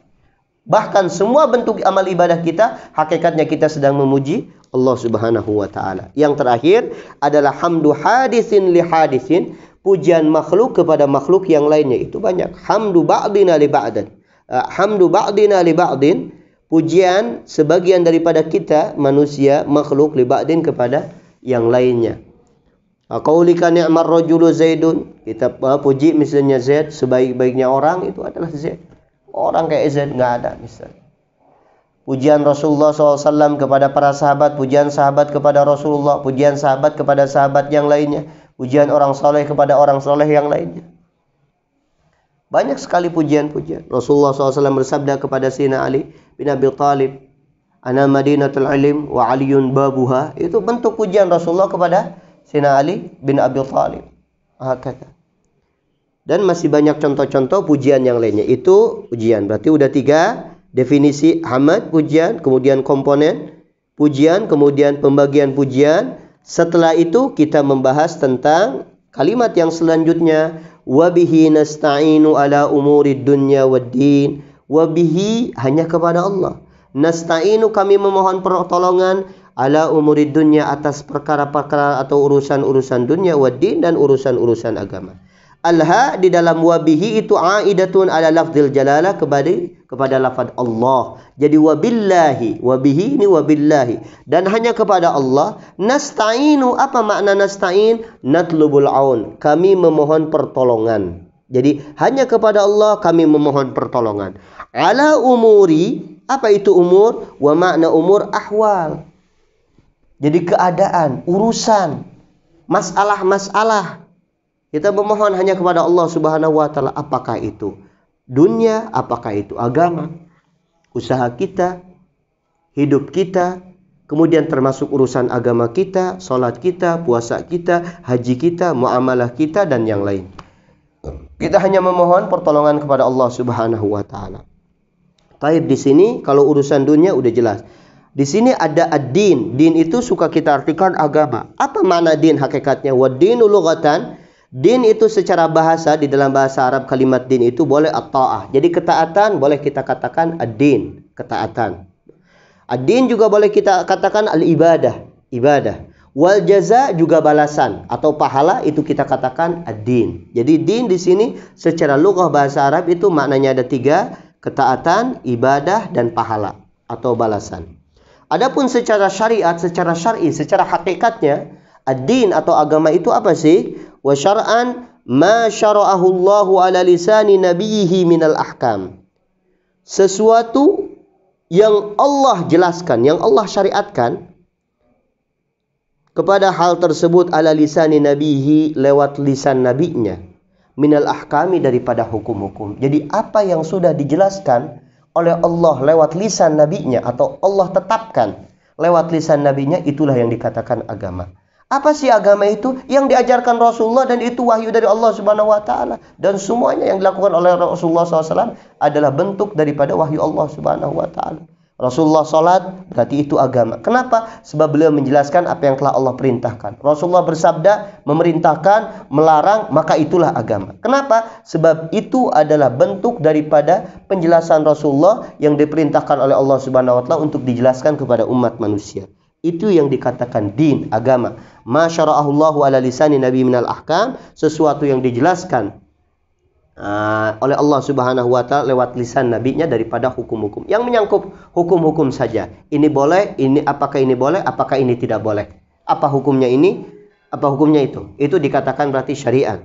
Bahkan semua bentuk amal ibadah kita, hakikatnya kita sedang memuji Allah Subhanahu wa taala. Yang terakhir adalah hamdu hadisin li hadisin, pujian makhluk kepada makhluk yang lainnya. Itu banyak. Hamdu ba'dina li ba'din. Hamdu ba'dina li ba'din, pujian sebagian daripada kita manusia makhluk li ba'din kepada yang lainnya. Qaulika ni'mar rajulu Zaidun, kita puji misalnya Zaid, sebaik-baiknya orang itu adalah Zaid. orang kayak Z nggak ada misalnya. Pujian Rasulullah SAW kepada para sahabat, pujian sahabat kepada Rasulullah, pujian sahabat kepada sahabat yang lainnya, pujian orang soleh kepada orang soleh yang lainnya. Banyak sekali pujian-pujian. Rasulullah SAW bersabda kepada Sayyidina Ali bin Abi Thalib, "Ana Madinatul Ilm wa Aliyun babuha." Itu bentuk pujian Rasulullah kepada Sayyidina Ali bin Abi Thalib. Kata. Dan masih banyak contoh-contoh pujian yang lainnya. Itu pujian. Berarti udah 3 definisi hamad, pujian, kemudian komponen pujian, kemudian pembagian pujian. Setelah itu kita membahas tentang kalimat yang selanjutnya, wabihi nasta'inu ala umurid dunya waddin. Wabihi hanya kepada Allah. Nasta'inu kami memohon pertolongan ala umurid dunya atas perkara-perkara atau urusan-urusan dunia waddin dan urusan-urusan agama. Alha di dalam wabihi itu aidatun ala lafzil jalalah kepada lafaz Allah. Jadi wabillahi, wabihi ini wabillahi dan hanya kepada Allah. Nasta'inu, apa makna nasta'in? Natlubul aun, kami memohon pertolongan. Jadi hanya kepada Allah kami memohon pertolongan. Ala umuri, apa itu umur? Wa makna umur ahwal. Jadi keadaan, urusan, masalah-masalah. Kita memohon hanya kepada Allah Subhanahu wa taala. Apakah itu dunia, apakah itu agama, usaha kita, hidup kita, kemudian termasuk urusan agama kita, salat kita, puasa kita, haji kita, muamalah kita dan yang lain. Kita hanya memohon pertolongan kepada Allah Subhanahu wa taala. Taib di sini kalau urusan dunia udah jelas. Di sini ada ad-din. Din itu suka kita artikan agama. Apa makna din hakikatnya? Wad-dinu lughatan. Din itu secara bahasa, di dalam bahasa Arab kalimat din itu boleh at-ta'ah. Jadi ketaatan boleh kita katakan ad-din, ketaatan. Ad-din juga boleh kita katakan al-ibadah, ibadah. Wal jaza juga balasan atau pahala, itu kita katakan ad-din. Jadi din di sini secara lughah bahasa Arab itu maknanya ada 3, ketaatan, ibadah dan pahala atau balasan. Adapun secara syariat, secara syar'i, secara hakikatnya ad-din atau agama itu apa sih? Wa syar'an ma syara'ahu Allahu ala lisani nabiyhi minal ahkam. Sesuatu yang Allah jelaskan, yang Allah syariatkan kepada hal tersebut ala lisani nabihi, lewat lisan nabinya, minal ahkami, daripada hukum-hukum. Jadi apa yang sudah dijelaskan oleh Allah lewat lisan nabinya atau Allah tetapkan lewat lisan nabinya, itulah yang dikatakan agama. Apa sih agama itu? Yang diajarkan Rasulullah dan itu wahyu dari Allah Subhanahu wa taala. Dan semuanya yang dilakukan oleh Rasulullah SAW adalah bentuk daripada wahyu Allah Subhanahu wa taala. Rasulullah salat, berarti itu agama. Kenapa? Sebab beliau menjelaskan apa yang telah Allah perintahkan. Rasulullah bersabda, memerintahkan, melarang, maka itulah agama. Kenapa? Sebab itu adalah bentuk daripada penjelasan Rasulullah yang diperintahkan oleh Allah Subhanahu wa taala untuk dijelaskan kepada umat manusia. Itu yang dikatakan din, agama. Ma syara'ahullahu ala lisani nabi minal ahkam, sesuatu yang dijelaskan oleh Allah Subhanahu wa taala lewat lisan nabinya daripada hukum-hukum yang menyangkut hukum-hukum saja. Ini boleh, ini apakah ini boleh, apakah ini tidak boleh. Apa hukumnya ini, apa hukumnya itu. Itu dikatakan berarti syariat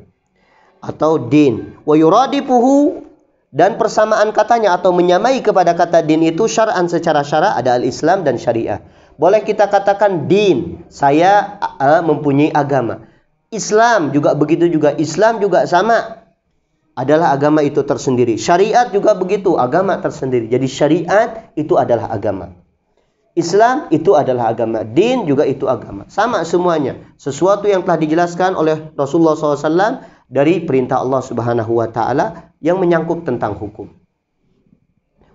atau din. Wa yuradifuhu, dan persamaan katanya atau menyamai kepada kata din itu syar'an, secara syara ada al-Islam dan syariah. Boleh kita katakan din, saya mempunyai agama. Islam juga begitu juga. Islam juga sama, adalah agama itu tersendiri. Syariat juga begitu, agama tersendiri. Jadi syariat itu adalah agama. Islam itu adalah agama. Din juga itu agama. Sama semuanya. Sesuatu yang telah dijelaskan oleh Rasulullah SAW dari perintah Allah Subhanahu wa taala yang menyangkut tentang hukum.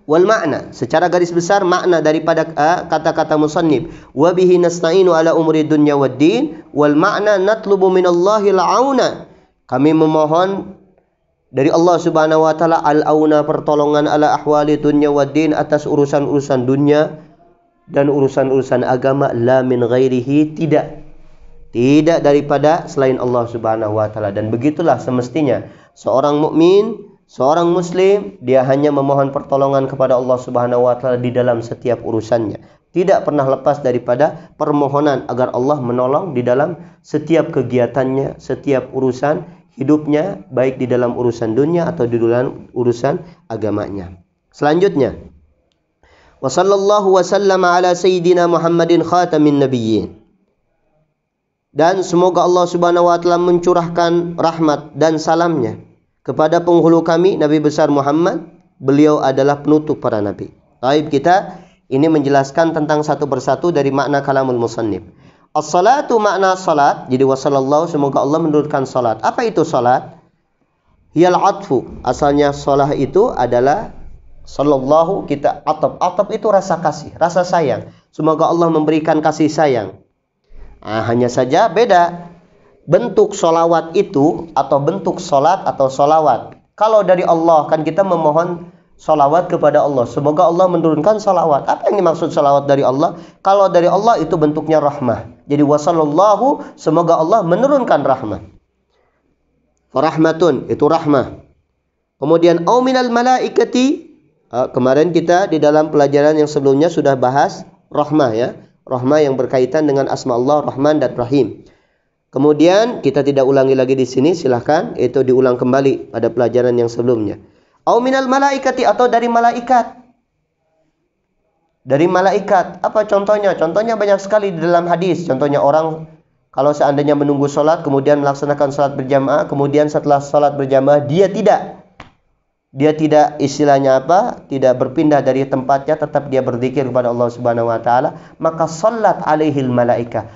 Wal makna, secara garis besar makna daripada kata-kata musannif, wa bihi nasta'inu ala umuri dunya waddin, wal makna natlubu minallahi al-auna. Kami memohon dari Allah Subhanahu wa taala al-auna, pertolongan, ala ahwali dunya waddin, atas urusan-urusan dunia dan urusan-urusan agama, la min ghairihi, tidak daripada selain Allah Subhanahu wa taala. Dan begitulah semestinya seorang mukmin, seorang muslim, dia hanya memohon pertolongan kepada Allah Subhanahu wa taala di dalam setiap urusannya. Tidak pernah lepas daripada permohonan agar Allah menolong di dalam setiap kegiatannya, setiap urusan hidupnya, baik di dalam urusan dunia atau di dalam urusan agamanya. Selanjutnya, wa sallallahu wa sallama ala sayyidina Muhammadin khatamin nabiyyin. Dan semoga Allah Subhanahu wa taala mencurahkan rahmat dan salamnya kepada penghulu kami Nabi besar Muhammad. Beliau adalah penutup para nabi. Baik, kita ini menjelaskan tentang satu persatu dari makna kalamul musannif. As-salatu makna salat. Jadi wa sallallahu, semoga Allah menurunkan salat. Apa itu salat? Hiyal atfu. Asalnya salah itu adalah sallallahu, kita atap. Atap itu rasa kasih, rasa sayang. Semoga Allah memberikan kasih sayang. Hanya saja beda bentuk solawat itu atau bentuk solat atau solawat. Kalau dari Allah kan kita memohon solawat kepada Allah. Semoga Allah menurunkan solawat. Apa yang dimaksud solawat dari Allah? Kalau dari Allah itu bentuknya rahmah. Jadi wasallallahu, semoga Allah menurunkan rahmah. Rahmatun itu rahmah. Kemudian au minal malaikati. Kemarin kita di dalam pelajaran yang sebelumnya sudah bahas rahmah ya. Rahmah yang berkaitan dengan asma Allah Rahman dan Rahim. Kemudian kita tidak ulangi lagi di sini, silahkan itu diulang kembali pada pelajaran yang sebelumnya. Au minal malaikati, atau dari malaikat. Dari malaikat. Apa contohnya? Contohnya banyak sekali di dalam hadis. Contohnya orang kalau seandainya menunggu sholat, kemudian melaksanakan sholat berjamaah, kemudian setelah sholat berjamaah dia tidak istilahnya apa? Tidak berpindah dari tempatnya, tetap dia berzikir kepada Allah Subhanahu wa taala, maka salat alaihil malaikah.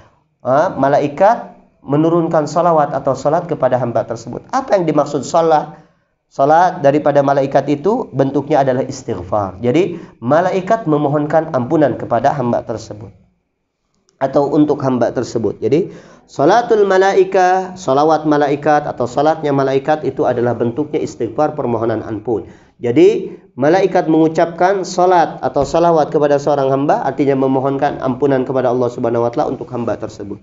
Malaikat menurunkan salawat atau salat kepada hamba tersebut. Apa yang dimaksud salat? Salat daripada malaikat itu bentuknya adalah istighfar. Jadi malaikat memohonkan ampunan kepada hamba tersebut atau untuk hamba tersebut. Jadi salatul malaikah, salawat malaikat atau salatnya malaikat itu adalah bentuknya istighfar, permohonan ampun. Jadi malaikat mengucapkan salat atau salawat kepada seorang hamba artinya memohonkan ampunan kepada Allah Subhanahu wa taala untuk hamba tersebut.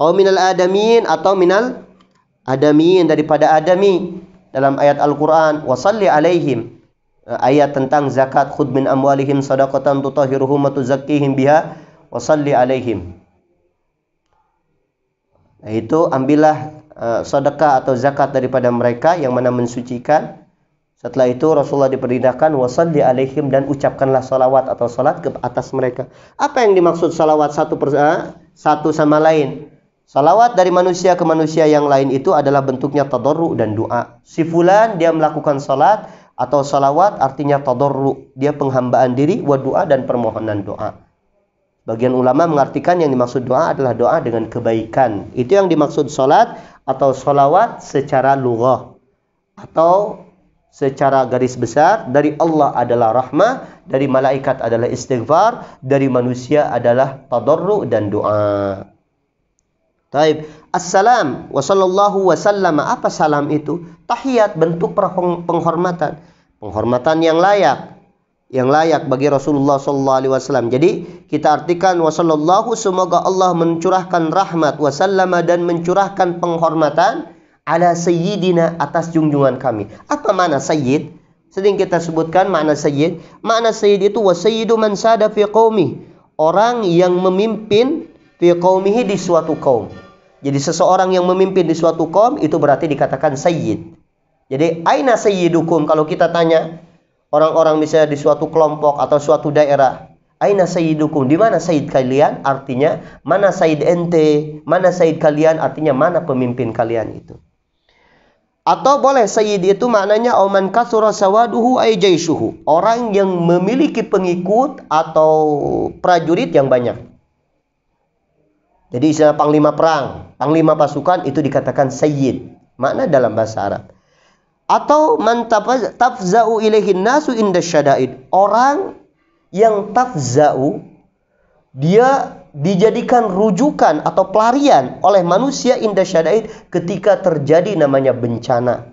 Au minal adamin, atau minal adamin, daripada adami. Dalam ayat Al-Qur'an, wasalli alaihim, ayat tentang zakat, khudh min amwalihim shadaqatan tutahhiruhum wa tuzakkihim biha wasalli alaihim. Nah, itu ambillah sedekah atau zakat daripada mereka yang mana mensucikan. Setelah itu Rasulullah diperintahkan wasalli alaihim, dan ucapkanlah salawat atau salat ke atas mereka. Apa yang dimaksud salawat satu sama lain? Salawat dari manusia ke manusia yang lain itu adalah bentuknya tadarru dan doa. Si fulan dia melakukan salat atau salawat artinya tadarru, dia penghambaan diri, wa doa dan permohonan doa. Bagian ulama mengartikan yang dimaksud doa adalah doa dengan kebaikan. Itu yang dimaksud salat atau salawat secara lughah. Atau secara garis besar, dari Allah adalah rahmah, dari malaikat adalah istighfar, dari manusia adalah tadarru dan doa. Taib. Assalam wa sallallahu wa sallama. Apa salam itu? Tahiyat, bentuk penghormatan. Penghormatan yang layak bagi Rasulullah sallallahu alaihi wasallam. Jadi kita artikan wa sallallahu, semoga Allah mencurahkan rahmat, wa sallama, dan mencurahkan penghormatan ala sayyidina, atas junjungan kami. Apa makna sayyid? Sering kita sebutkan makna sayyid. Makna sayyid itu wa sayyidu man sada fi qaumi, orang yang memimpin fi qaumihi, di suatu kaum. Jadi seseorang yang memimpin di suatu kaum itu berarti dikatakan sayyid. Jadi aina sayyidukum, kalau kita tanya orang-orang misalnya di suatu kelompok atau suatu daerah, aina sayyidukum, di mana sayyid kalian? Artinya mana sayyid ente, mana sayyid kalian, artinya mana pemimpin kalian itu. Atau boleh sayyid itu maknanya man kasura sawaduhu ay jaishuhu, orang yang memiliki pengikut atau prajurit yang banyak. Jadi istilah panglima perang, panglima pasukan itu dikatakan sayyid, makna dalam bahasa Arab. Atau man tafza'u ilaihin nasu inda syada'id, orang yang tafza'u, dia dijadikan rujukan atau pelarian oleh manusia inda syada'id, ketika terjadi namanya bencana,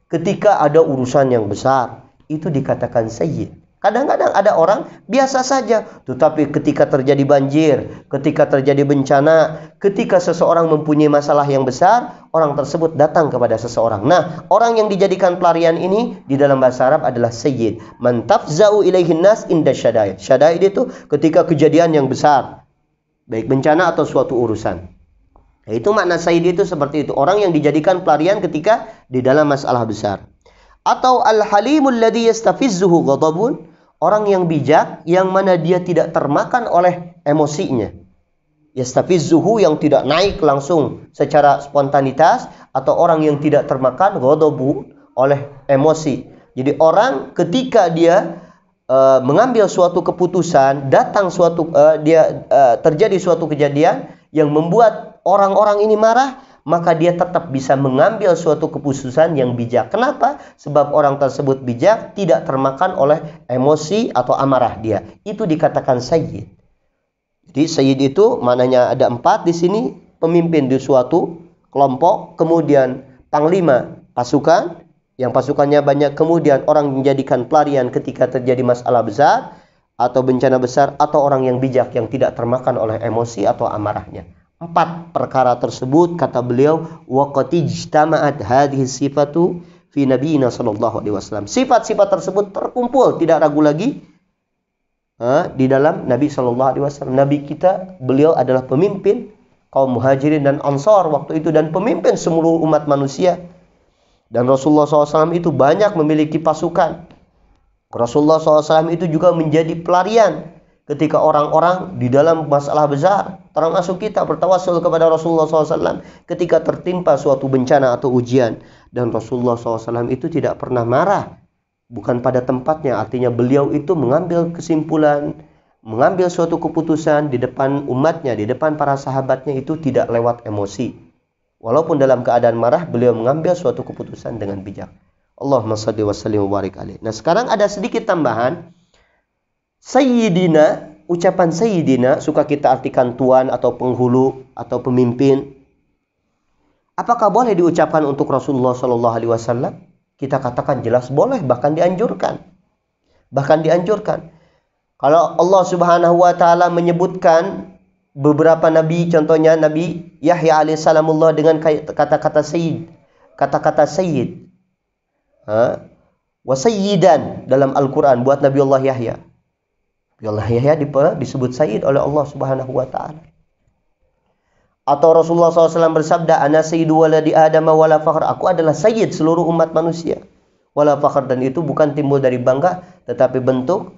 ketika ada urusan yang besar, itu dikatakan sayyid. Kadang-kadang ada orang biasa saja, tetapi ketika terjadi banjir, ketika terjadi bencana, ketika seseorang mempunyai masalah yang besar, orang tersebut datang kepada seseorang. Nah, orang yang dijadikan pelarian ini di dalam bahasa Arab adalah sayyid. Man tafza'u ilaihin nas inda syada'id. Syada'id itu ketika kejadian yang besar, baik bencana atau suatu urusan. Nah, itu makna sayyid itu seperti itu, orang yang dijadikan pelarian ketika di dalam masalah besar. Atau al-halimul ladzi yastafizzuhu ghadabun, orang yang bijak yang mana dia tidak termakan oleh emosinya. Yastafizzuhu, yang tidak naik langsung secara spontanitas, atau orang yang tidak termakan ghadabu, oleh emosi. Jadi orang ketika dia mengambil suatu keputusan, terjadi suatu kejadian yang membuat orang-orang ini marah, maka dia tetap bisa mengambil suatu keputusan yang bijak. Kenapa? Sebab orang tersebut bijak, tidak termakan oleh emosi atau amarah dia. Itu dikatakan sayyid. Jadi sayyid itu maknanya ada 4 di sini, pemimpin di suatu kelompok, kemudian panglima pasukan, yang pasukannya banyak, kemudian orang menjadikan pelarian ketika terjadi masalah besar atau bencana besar, atau orang yang bijak yang tidak termakan oleh emosi atau amarahnya. 4 perkara tersebut, kata beliau, waqad ijtama'at hadhihi sifatu fi nabiyina sallallahu alaihi wasallam. Sifat-sifat tersebut terkumpul, tidak ragu lagi, di dalam Nabi sallallahu alaihi wasallam. Nabi kita, beliau adalah pemimpin kaum Muhajirin dan Ansar waktu itu, dan pemimpin seluruh umat manusia. Dan Rasulullah SAW itu banyak memiliki pasukan. Rasulullah SAW itu juga menjadi pelarian ketika orang-orang di dalam masalah besar, termasuk kita bertawassul kepada Rasulullah SAW ketika tertimpa suatu bencana atau ujian. Dan Rasulullah SAW itu tidak pernah marah, bukan pada tempatnya. Artinya beliau itu mengambil kesimpulan, mengambil suatu keputusan di depan umatnya, di depan para sahabatnya, itu tidak lewat emosi. Walaupun dalam keadaan marah, beliau mengambil suatu keputusan dengan bijak. Allahumma shalli wa sallim wa barik alaihi. Nah, sekarang ada sedikit tambahan. Sayyidina, ucapan sayyidina suka kita artikan tuan atau penghulu atau pemimpin. Apakah boleh diucapkan untuk Rasulullah sallallahu alaihi wasallam? Kita katakan jelas boleh, bahkan dianjurkan. Bahkan dianjurkan. Kalau Allah Subhanahu wa taala menyebutkan beberapa nabi, contohnya Nabi Yahya alaihissalamullah dengan kata-kata sayyid, kata-kata sayyid, wa sayyidan dalam Al-Quran buat Nabi Allah Yahya. Nabi Allah Yahya disebut sayyid oleh Allah Subhanahu wa taala. Atau Rasulullah SAW bersabda, ana sayyidu waladi Adam wala fakhr, aku adalah sayyid seluruh umat manusia, wala fakhr, dan itu bukan timbul dari bangga, tetapi bentuk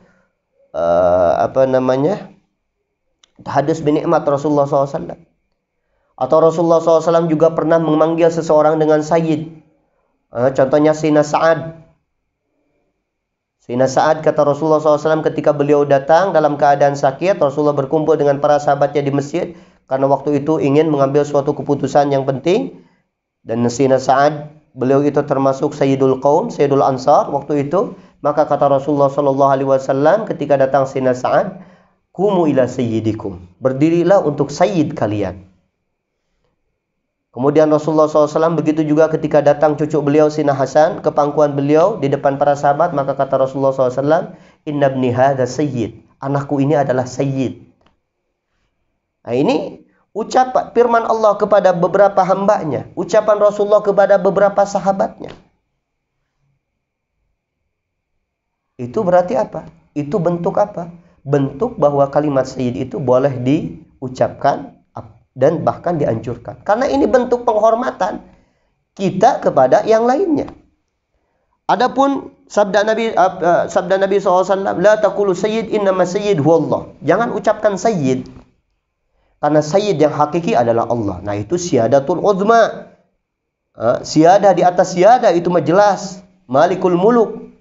hadis binikmat Rasulullah SAW. Atau Rasulullah SAW juga pernah memanggil seseorang dengan sayyid. Contohnya Sayyidina Sa'ad. Sayyidina Sa'ad, kata Rasulullah SAW ketika beliau datang dalam keadaan sakit, Rasulullah berkumpul dengan para sahabatnya di masjid karena waktu itu ingin mengambil suatu keputusan yang penting. Dan Sayyidina Sa'ad, beliau itu termasuk Sayyidul Qaum, Sayyidul Ansar waktu itu. Maka kata Rasulullah SAW ketika datang Sayyidina Sa'ad, kumu ila sayyidikum, berdirilah untuk sayyid kalian. Kemudian Rasulullah SAW begitu juga ketika datang cucu beliau Sayyidina Hasan ke pangkuan beliau di depan para sahabat, maka kata Rasulullah SAW, inna ibni hadza sayyid, anakku ini adalah sayyid. Nah, ini ucapan firman Allah kepada beberapa hambanya, ucapan Rasulullah kepada beberapa sahabatnya. Itu berarti apa? Itu bentuk apa? Bentuk bahwa kalimat sayyid itu boleh diucapkan dan bahkan dianjurkan. Karena ini bentuk penghormatan kita kepada yang lainnya. Adapun sabda Nabi SAW, la taqulu sayyid, innama sayyid huwallah. Jangan ucapkan sayyid. Karena sayyid yang hakiki adalah Allah. Nah, itu siyadatul uzma. Siyadah di atas siyadah itu jelas. Malikul muluk.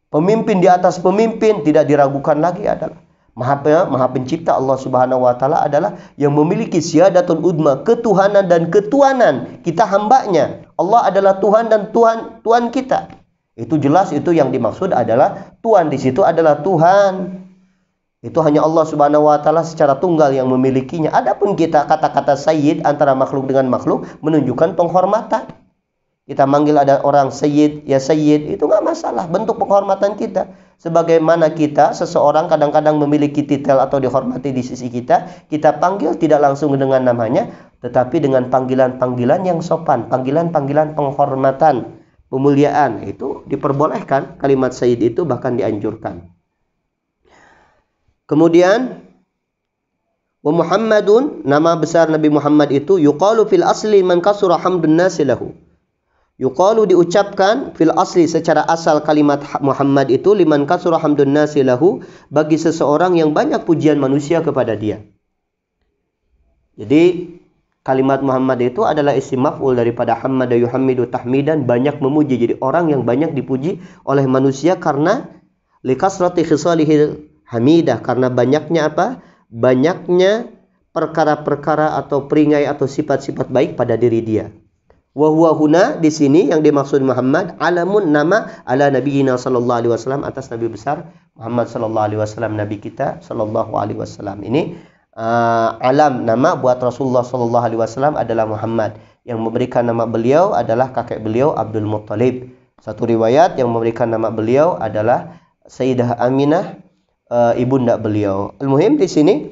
Pemimpin di atas pemimpin, tidak diragukan lagi adalah Maha Pencipta. Allah Subhanahu wa taala adalah yang memiliki siyadatul udma, ketuhanan dan ketuanan. Kita hambanya. Allah adalah Tuhan dan Tuhan kita. Itu jelas, itu yang dimaksud adalah Tuhan di situ adalah Tuhan. Itu hanya Allah Subhanahu wa taala secara tunggal yang memilikinya. Adapun kita kata-kata sayyid antara makhluk dengan makhluk menunjukkan penghormatan. Kita manggil ada orang sayyid, ya sayyid, itu nggak masalah, bentuk penghormatan kita. Sebagaimana kita, seseorang kadang-kadang memiliki titel atau dihormati di sisi kita, kita panggil tidak langsung dengan namanya, tetapi dengan panggilan-panggilan yang sopan, panggilan-panggilan penghormatan, pemuliaan. Itu diperbolehkan, kalimat sayyid itu bahkan dianjurkan. Kemudian, wa Muhammadun, nama besar Nabi Muhammad itu yuqalu fil asli man kasura hamdun nasi lahu. Yuqalu diucapkan fil asli secara asal kalimat Muhammad itu liman kasura hamdun nasi lahu, bagi seseorang yang banyak pujian manusia kepada dia. Jadi kalimat Muhammad itu adalah isim maf'ul daripada hamada yuhammidu tahmidan, banyak memuji. Jadi orang yang banyak dipuji oleh manusia karena likasrati khisalihil hamidah, karena banyaknya apa? Banyaknya perkara-perkara atau peringai atau sifat-sifat baik pada diri dia. Wa huwa huna, di sini yang dimaksud Muhammad alamun, nama ala nabiyina sallallahu alaihi wasallam, atas nabi besar Muhammad sallallahu alaihi wasallam, nabi kita sallallahu alaihi wasallam. Ini alam, nama buat Rasulullah sallallahu alaihi wasallam adalah Muhammad. Yang memberikan nama beliau adalah kakek beliau Abdul Muttalib. Satu riwayat yang memberikan nama beliau adalah Sayyidah Aminah, ibunda beliau. Al-muhim di sini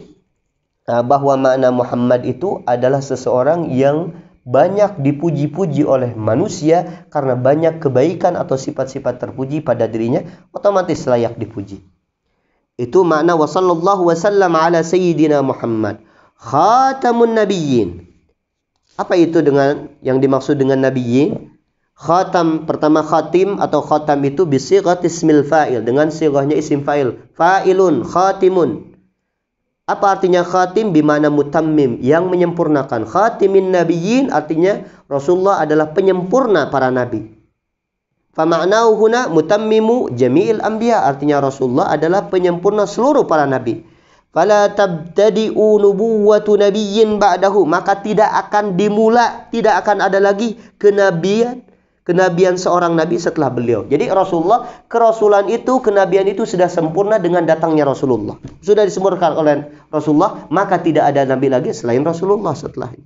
bahwa makna Muhammad itu adalah seseorang yang banyak dipuji-puji oleh manusia karena banyak kebaikan atau sifat-sifat terpuji pada dirinya, otomatis layak dipuji. Itu makna wa sallallahu wasallam ala sayyidina Muhammad khatamun nabiyyin. Apa itu dengan yang dimaksud dengan nabiyyin? Khatam, pertama khatim atau khatam itu bisighat ismil fa'il, dengan sighahnya isim fa'il, fa'ilun khatimun. Apa artinya khatim? Bimana mutammim, yang menyempurnakan. Khatimin nabiyyin artinya Rasulullah adalah penyempurna para nabi. Fama'nahu huna mutammimu jami'il anbiya, artinya Rasulullah adalah penyempurna seluruh para nabi. Fala tabtadi'u nubuwwatu nabiyyin ba'dahu, maka tidak akan dimula, tidak akan ada lagi kenabian seorang nabi setelah beliau. Jadi Rasulullah, kerasulan itu, kenabian itu sudah sempurna dengan datangnya Rasulullah. Sudah disempurnakan oleh Rasulullah, maka tidak ada nabi lagi selain Rasulullah setelahnya.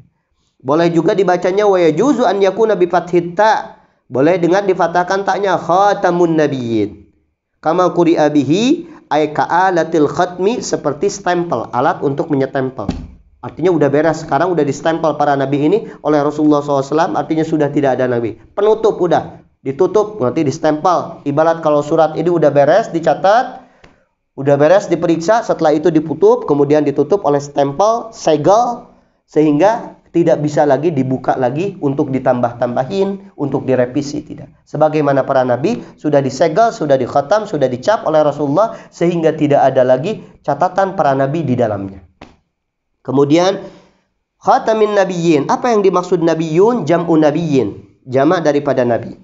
Boleh juga dibacanya wa yajuzu an yakuna bi fathit ta. Boleh dengan difatahkan taknya khatamun nabiyyin. Kama quri'a bihi ay ka'alatil khatmi, seperti stempel, alat untuk menyetempel. Artinya udah beres, sekarang udah distempel para nabi ini oleh Rasulullah SAW, artinya sudah tidak ada nabi. Penutup, udah ditutup, nanti distempel. Ibarat kalau surat ini udah beres, dicatat, udah beres, diperiksa, setelah itu ditutup, kemudian ditutup oleh stempel, segel, sehingga tidak bisa lagi dibuka lagi untuk ditambah-tambahin, untuk direvisi, tidak. Sebagaimana para nabi sudah disegel, sudah dikhatam, sudah dicap oleh Rasulullah, sehingga tidak ada lagi catatan para nabi di dalamnya. Kemudian khatamin nabiyyin, apa yang dimaksud nabiyun? Jam'u nabiyyin, jamak daripada nabi.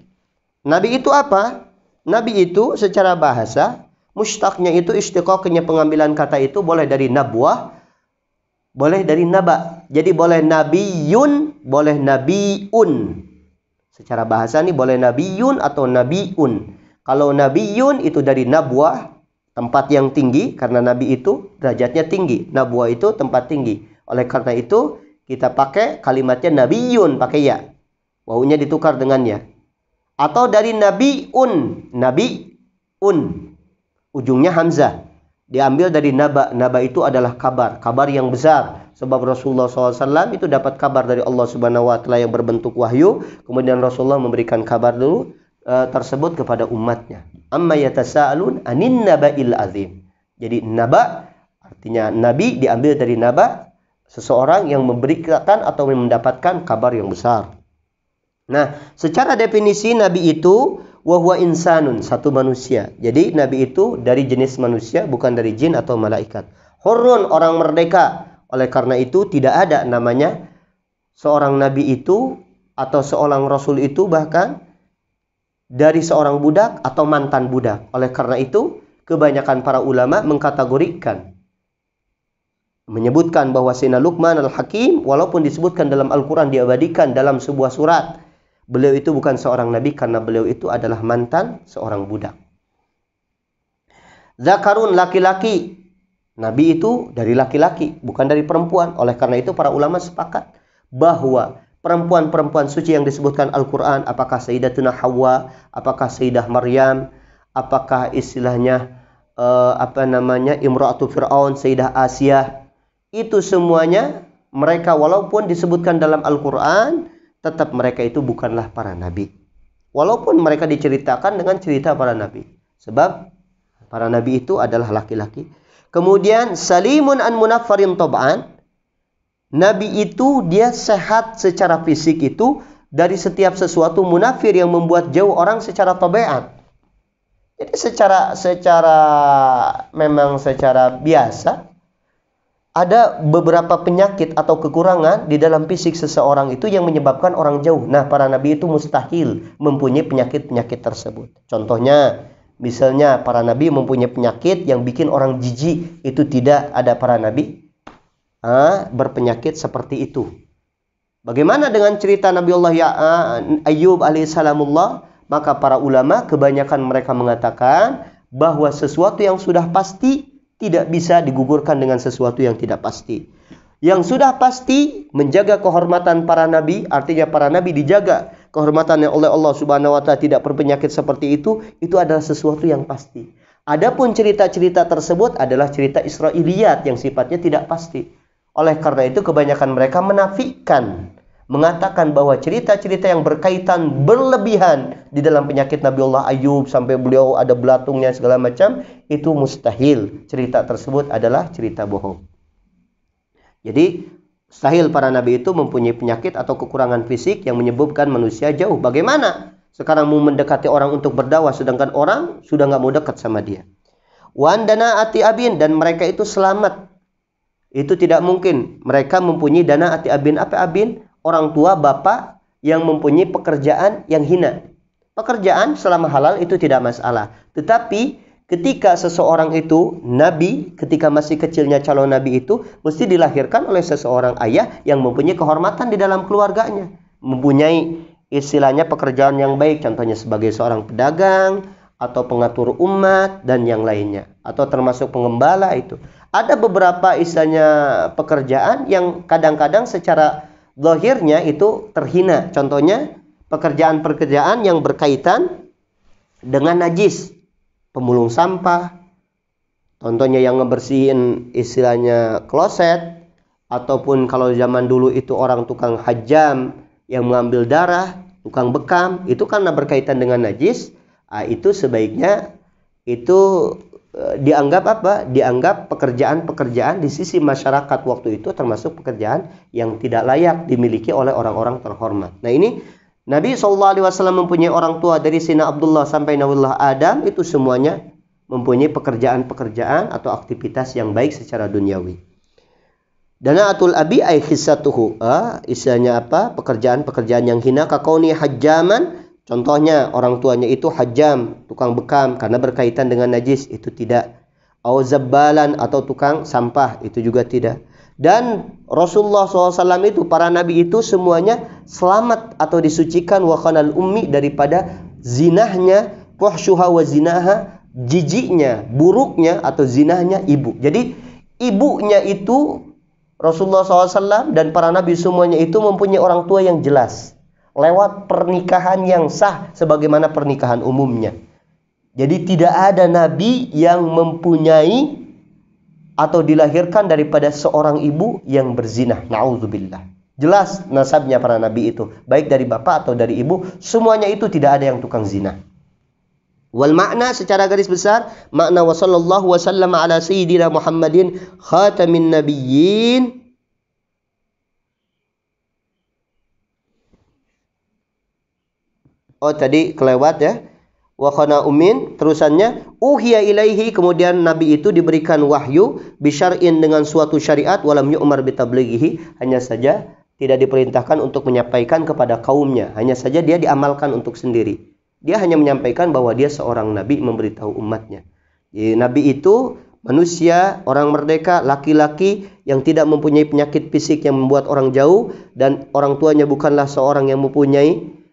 Nabi itu apa? Nabi itu secara bahasa mushtaqnya itu, istiqaqnya pengambilan kata itu boleh dari nabwah, boleh dari naba. Jadi boleh nabiyun, boleh nabiun. Secara bahasa ini boleh nabiyun atau nabiun. Kalau nabiyun itu dari nabwah, tempat yang tinggi, karena nabi itu derajatnya tinggi. Nabwah itu tempat tinggi. Oleh karena itu kita pakai kalimatnya nabiyun, pakai ya. Wawunya ditukar dengan ya. Atau dari nabiun, nabiun. Ujungnya hamzah. Diambil dari naba. Naba itu adalah kabar, kabar yang besar. Sebab Rasulullah SAW itu dapat kabar dari Allah Subhanahu wa Ta'ala yang berbentuk wahyu. Kemudian Rasulullah memberikan kabar dulu tersebut kepada umatnya. Amma yatasaalun anin naba'il azim. Jadi naba artinya nabi, diambil dari naba, seseorang yang memberikan atau mendapatkan kabar yang besar. Nah, secara definisi nabi itu wa huwa insanun, satu manusia. Jadi nabi itu dari jenis manusia, bukan dari jin atau malaikat. Hurrun, orang merdeka. Oleh karena itu tidak ada namanya seorang nabi itu atau seorang rasul itu bahkan dari seorang budak atau mantan budak. Oleh karena itu, kebanyakan para ulama mengkategorikan, menyebutkan bahwa Sayyidina Luqman al-Hakim, walaupun disebutkan dalam Al-Quran, diabadikan dalam sebuah surat, beliau itu bukan seorang nabi karena beliau itu adalah mantan seorang budak. Zakarun, laki-laki. Nabi itu dari laki-laki, bukan dari perempuan. Oleh karena itu para ulama sepakat bahwa perempuan-perempuan suci yang disebutkan Al-Quran, apakah Sayyidatuna Hawa, apakah Sayyidah Maryam, apakah istilahnya Imra'atu Fir'aun, Sayyidah Asia, itu semuanya mereka walaupun disebutkan dalam Al-Quran, tetap mereka itu bukanlah para nabi. Walaupun mereka diceritakan dengan cerita para nabi. Sebab para nabi itu adalah laki-laki. Kemudian salimun an munaffarin tab'an. Nabi itu dia sehat secara fisik itu dari setiap sesuatu munafir yang membuat jauh orang secara tabiat. Jadi memang secara biasa ada beberapa penyakit atau kekurangan di dalam fisik seseorang itu yang menyebabkan orang jauh. Nah, para nabi itu mustahil mempunyai penyakit-penyakit tersebut. Contohnya, misalnya para nabi mempunyai penyakit yang bikin orang jijik, itu tidak ada para nabi berpenyakit seperti itu. Bagaimana dengan cerita Nabiullah Ayyub alaihissalamullah? Maka para ulama kebanyakan mereka mengatakan bahwa sesuatu yang sudah pasti tidak bisa digugurkan dengan sesuatu yang tidak pasti. Yang sudah pasti menjaga kehormatan para nabi, artinya para nabi dijaga kehormatannya oleh Allah Subhanahu wa taala, tidak berpenyakit seperti itu adalah sesuatu yang pasti. Adapun cerita-cerita tersebut adalah cerita Israiliyat yang sifatnya tidak pasti. Oleh karena itu kebanyakan mereka menafikan, mengatakan bahwa cerita-cerita yang berkaitan berlebihan di dalam penyakit Nabiullah Ayyub sampai beliau ada belatungnya segala macam, itu mustahil. Cerita tersebut adalah cerita bohong. Jadi mustahil para nabi itu mempunyai penyakit atau kekurangan fisik yang menyebabkan manusia jauh. Bagaimana sekarang mau mendekati orang untuk berdakwah sedangkan orang sudah nggak mau dekat sama dia? Wan dana ati abin, dan mereka itu selamat. Itu tidak mungkin mereka mempunyai dana ati abin. Apa abin? Orang tua, bapak yang mempunyai pekerjaan yang hina. Pekerjaan selama halal itu tidak masalah. Tetapi ketika seseorang itu nabi, ketika masih kecilnya calon nabi itu mesti dilahirkan oleh seseorang ayah yang mempunyai kehormatan di dalam keluarganya, mempunyai istilahnya pekerjaan yang baik, contohnya sebagai seorang pedagang atau pengatur umat dan yang lainnya, atau termasuk pengembala. Itu ada beberapa istilahnya pekerjaan yang kadang-kadang secara zahirnya itu terhina. Contohnya pekerjaan-pekerjaan yang berkaitan dengan najis, pemulung sampah, contohnya yang ngebersihin istilahnya kloset, ataupun kalau zaman dulu itu orang tukang hajam yang mengambil darah, tukang bekam, itu karena berkaitan dengan najis. Itu sebaiknya itu dianggap apa? Dianggap pekerjaan-pekerjaan di sisi masyarakat waktu itu termasuk pekerjaan yang tidak layak dimiliki oleh orang-orang terhormat. Nah, ini Nabi SAW mempunyai orang tua dari Sina Abdullah sampai Nabiullah Adam, itu semuanya mempunyai pekerjaan-pekerjaan atau aktivitas yang baik secara duniawi. Danaatul abi ay khissatuhu, istilahnya apa? Pekerjaan-pekerjaan yang hina, kakauni hajjaman. Contohnya orang tuanya itu hajjam, tukang bekam karena berkaitan dengan najis, itu tidak. Au zabbalan, atau tukang sampah, itu juga tidak. Dan Rasulullah SAW itu, para nabi itu semuanya selamat atau disucikan wa khanal ummi, daripada zinahnya, fuhsyuha wa zinaha, jijiknya, buruknya atau zinahnya ibu. Jadi ibunya itu Rasulullah SAW dan para nabi semuanya itu mempunyai orang tua yang jelas lewat pernikahan yang sah sebagaimana pernikahan umumnya. Jadi tidak ada nabi yang mempunyai atau dilahirkan daripada seorang ibu yang berzinah. Na'udzubillah. Jelas nasabnya para nabi itu, baik dari bapak atau dari ibu, semuanya itu tidak ada yang tukang zina. Wal makna secara garis besar, makna wa sallallahu wa sallama ala sayyidina Muhammadin khatamin nabiyyin. Oh, tadi kelewat ya. Wa khana umin, terusannya uhiya ilaihi, kemudian nabi itu diberikan wahyu bisyar'in, dengan suatu syariat, walam yu'mar bitablighihi, hanya saja tidak diperintahkan untuk menyampaikan kepada kaumnya, hanya saja dia diamalkan untuk sendiri. Dia hanya menyampaikan bahwa dia seorang nabi, memberitahu umatnya. Jadi, nabi itu manusia, orang merdeka, laki-laki yang tidak mempunyai penyakit fisik yang membuat orang jauh, dan orang tuanya bukanlah seorang yang mempunyai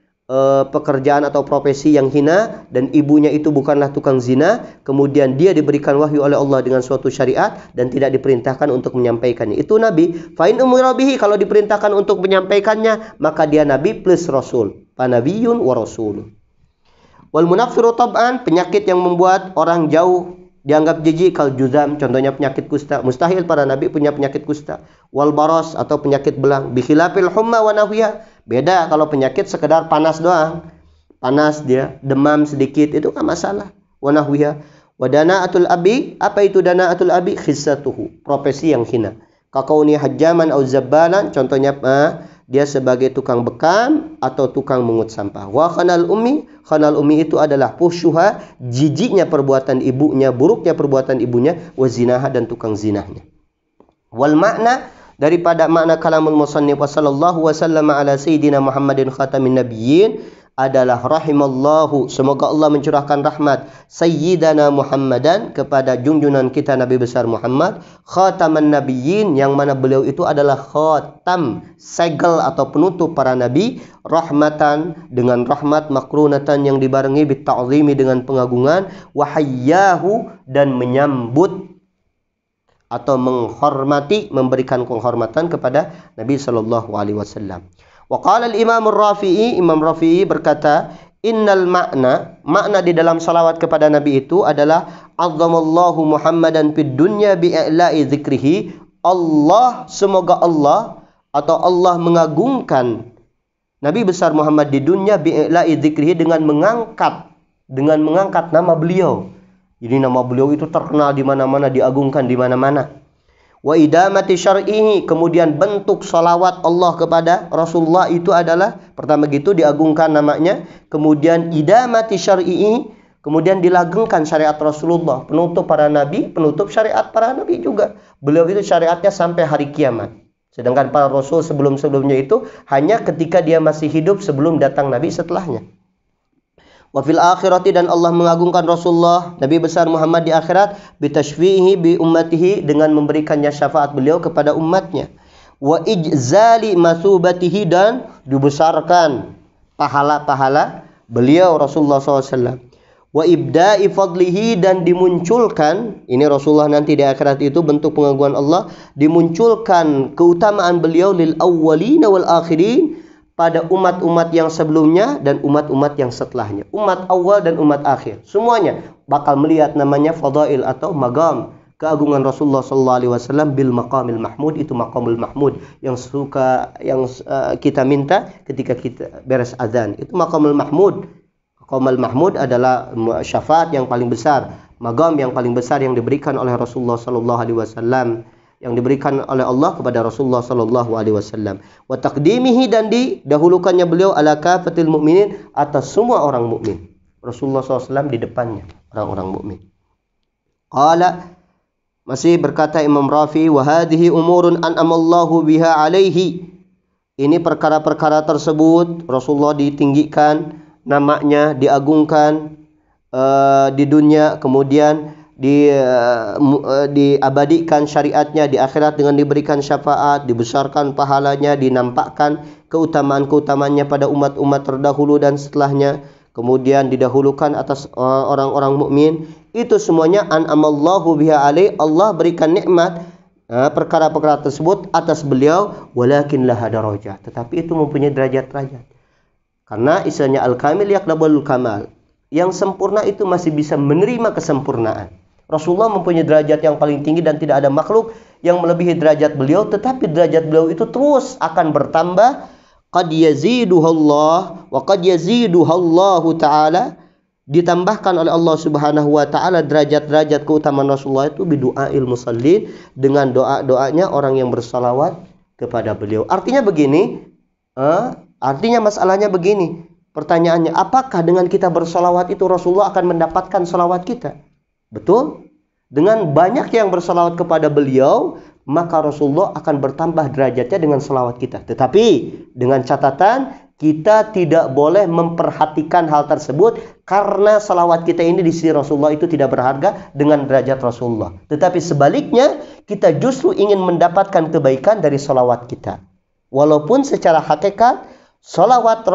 pekerjaan atau profesi yang hina, dan ibunya itu bukanlah tukang zina. Kemudian dia diberikan wahyu oleh Allah dengan suatu syariat dan tidak diperintahkan untuk menyampaikannya. Itu nabi. Fa in umira bihi, kalau diperintahkan untuk menyampaikannya, maka dia nabi plus rasul. Fa nabiyyun wa rasul. Wal munaffiru tab'an, penyakit yang membuat orang jauh dianggap jijik, kal juzam, contohnya penyakit kusta. Mustahil para nabi punya penyakit kusta. Wal baros, atau penyakit belang. Bi khilafil humma wa nahwiha, beda kalau penyakit sekedar panas doang. Panas dia, demam sedikit, itu enggak masalah. Wa nahwiha. Wa danaatul abi, apa itu danaatul abi? Khissatuhu, profesi yang hina. Kakauni hajjaman au zabbalan, contohnya dia sebagai tukang bekam atau tukang mengut sampah. Wa khanal ummi itu adalah fusyuha, jijiknya perbuatan ibunya, buruknya perbuatan ibunya, wa zinaha dan tukang zinahnya. Wal makna, daripada makna kalamul musannif wa sallallahu wasallam ala sayyidina Muhammadin khatamin nabiyyin adalah rahimallahu, semoga Allah mencurahkan rahmat sayyidana Muhammadan, kepada junjungan kita Nabi besar Muhammad, khataman nabiyyin, yang mana beliau itu adalah khatam, segel atau penutup para nabi, rahmatan, dengan rahmat, makrunatan, yang dibarengi bitta'zimi, dengan pengagungan, wahayyahu, dan menyambut atau menghormati, memberikan penghormatan kepada Nabi sallallahu alaihi wasallam. Wa qala al-Imam Rafi'i, Imam Rafi'i berkata, innal makna di dalam salawat kepada Nabi itu adalah azzamallahu Muhammadan fid dunya bi'i'la'i dzikrihi. Allah, semoga Allah atau Allah mengagungkan Nabi besar Muhammad di dunia bi'i'la'i dzikrihi, dengan mengangkat nama beliau. Jadi nama beliau itu terkenal di mana-mana, diagungkan di mana-mana. Wa idamati syar'ihi, kemudian bentuk salawat Allah kepada Rasulullah itu adalah pertama gitu diagungkan namanya, kemudian idamati syar'ihi, kemudian dilanggengkan syariat Rasulullah, penutup para nabi, penutup syariat para nabi juga. Beliau itu syariatnya sampai hari kiamat. Sedangkan para rasul sebelum-sebelumnya itu hanya ketika dia masih hidup sebelum datang nabi setelahnya. Wa fil akhirati, dan Allah mengagungkan Rasulullah Nabi besar Muhammad di akhirat, bitashfihi bi ummatihi, dengan memberikannya syafaat beliau kepada umatnya. Wa ijzali masubatihi, dan dibesarkan pahala-pahala beliau Rasulullah SAW. Wa ibda'i fadlihi, dan dimunculkan, ini Rasulullah nanti di akhirat itu bentuk pengagungan Allah, dimunculkan keutamaan beliau lil awwalina wal akhirin, pada umat-umat yang sebelumnya dan umat-umat yang setelahnya. Umat awal dan umat akhir, semuanya bakal melihat namanya fadail atau magam, keagungan Rasulullah SAW bil maqamil mahmud, itu maqamul mahmud yang kita minta ketika kita beres azan. Itu maqamul mahmud. Maqamul mahmud adalah syafaat yang paling besar, magam yang paling besar yang diberikan oleh Rasulullah SAW, yang diberikan oleh Allah kepada Rasulullah sallallahu alaihi wasallam. Wa taqdimihi, dan didahulukannya beliau ala kafatil mukminin, atas semua orang mukmin. Rasulullah SAW di depannya orang-orang mukmin. Qala, masih berkata Imam Rafi, wa hadhihi umurun an'amallahu biha alaihi. Ini perkara-perkara tersebut Rasulullah ditinggikan namanya, diagungkan di dunia, kemudian diabadikan syariatnya di akhirat dengan diberikan syafaat, dibesarkan pahalanya, dinampakkan keutamaan-keutamaannya pada umat-umat terdahulu dan setelahnya, kemudian didahulukan atas orang-orang mukmin. Itu semuanya an'amallahu biha alaih, Allah berikan nikmat perkara-perkara tersebut atas beliau, walakin laha darajat, tetapi itu mempunyai derajat-derajat. Karena istilahnya al-kamil yaqbalul kamal, yang sempurna itu masih bisa menerima kesempurnaan. Rasulullah mempunyai derajat yang paling tinggi dan tidak ada makhluk yang melebihi derajat beliau, tetapi derajat beliau itu terus akan bertambah. Qad yaziduhallah wa qad yaziduhallahu ta'ala, ditambahkan oleh Allah Subhanahu wa taala derajat-derajat keutamaan Rasulullah itu bidu'ail musallin, dengan doa-doanya orang yang bersalawat kepada beliau. Artinya begini, masalahnya begini. Pertanyaannya, apakah dengan kita bersalawat itu Rasulullah akan mendapatkan salawat kita? Betul. Dengan banyak yang bersalawat kepada beliau, maka Rasulullah akan bertambah derajatnya dengan salawat kita. Tetapi dengan catatan, kita tidak boleh memperhatikan hal tersebut, karena salawat kita ini di sisi Rasulullah itu tidak berharga dengan derajat Rasulullah. Tetapi sebaliknya, kita justru ingin mendapatkan kebaikan dari salawat kita. Walaupun secara hakikat salawat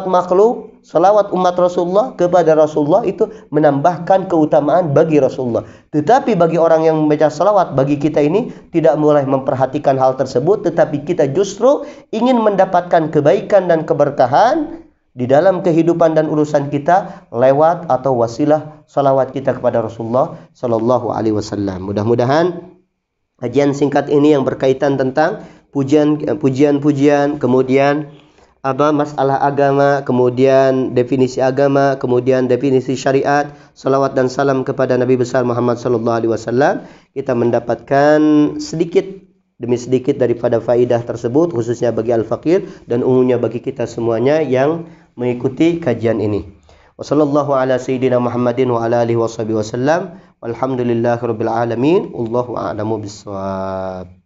makhluk, salawat umat Rasulullah kepada Rasulullah itu menambahkan keutamaan bagi Rasulullah. Tetapi bagi orang yang membaca salawat, bagi kita ini tidak boleh memperhatikan hal tersebut, tetapi kita justru ingin mendapatkan kebaikan dan keberkahan di dalam kehidupan dan urusan kita lewat atau wasilah salawat kita kepada Rasulullah Sallallahu Alaihi Wasallam. Mudah-mudahan kajian singkat ini yang berkaitan tentang pujian-pujian, kemudian masalah agama, kemudian definisi agama, kemudian definisi syariat, salawat dan salam kepada Nabi besar Muhammad sallallahu alaihi wasallam, kita mendapatkan sedikit demi sedikit daripada faidah tersebut, khususnya bagi al-faqir dan umumnya bagi kita semuanya yang mengikuti kajian ini. Wassallallahu ala sayyidina Muhammadin wa ala alihi washabihi wasallam. Walhamdulillahirabbil alamin. Wallahu a'lamu bissawab.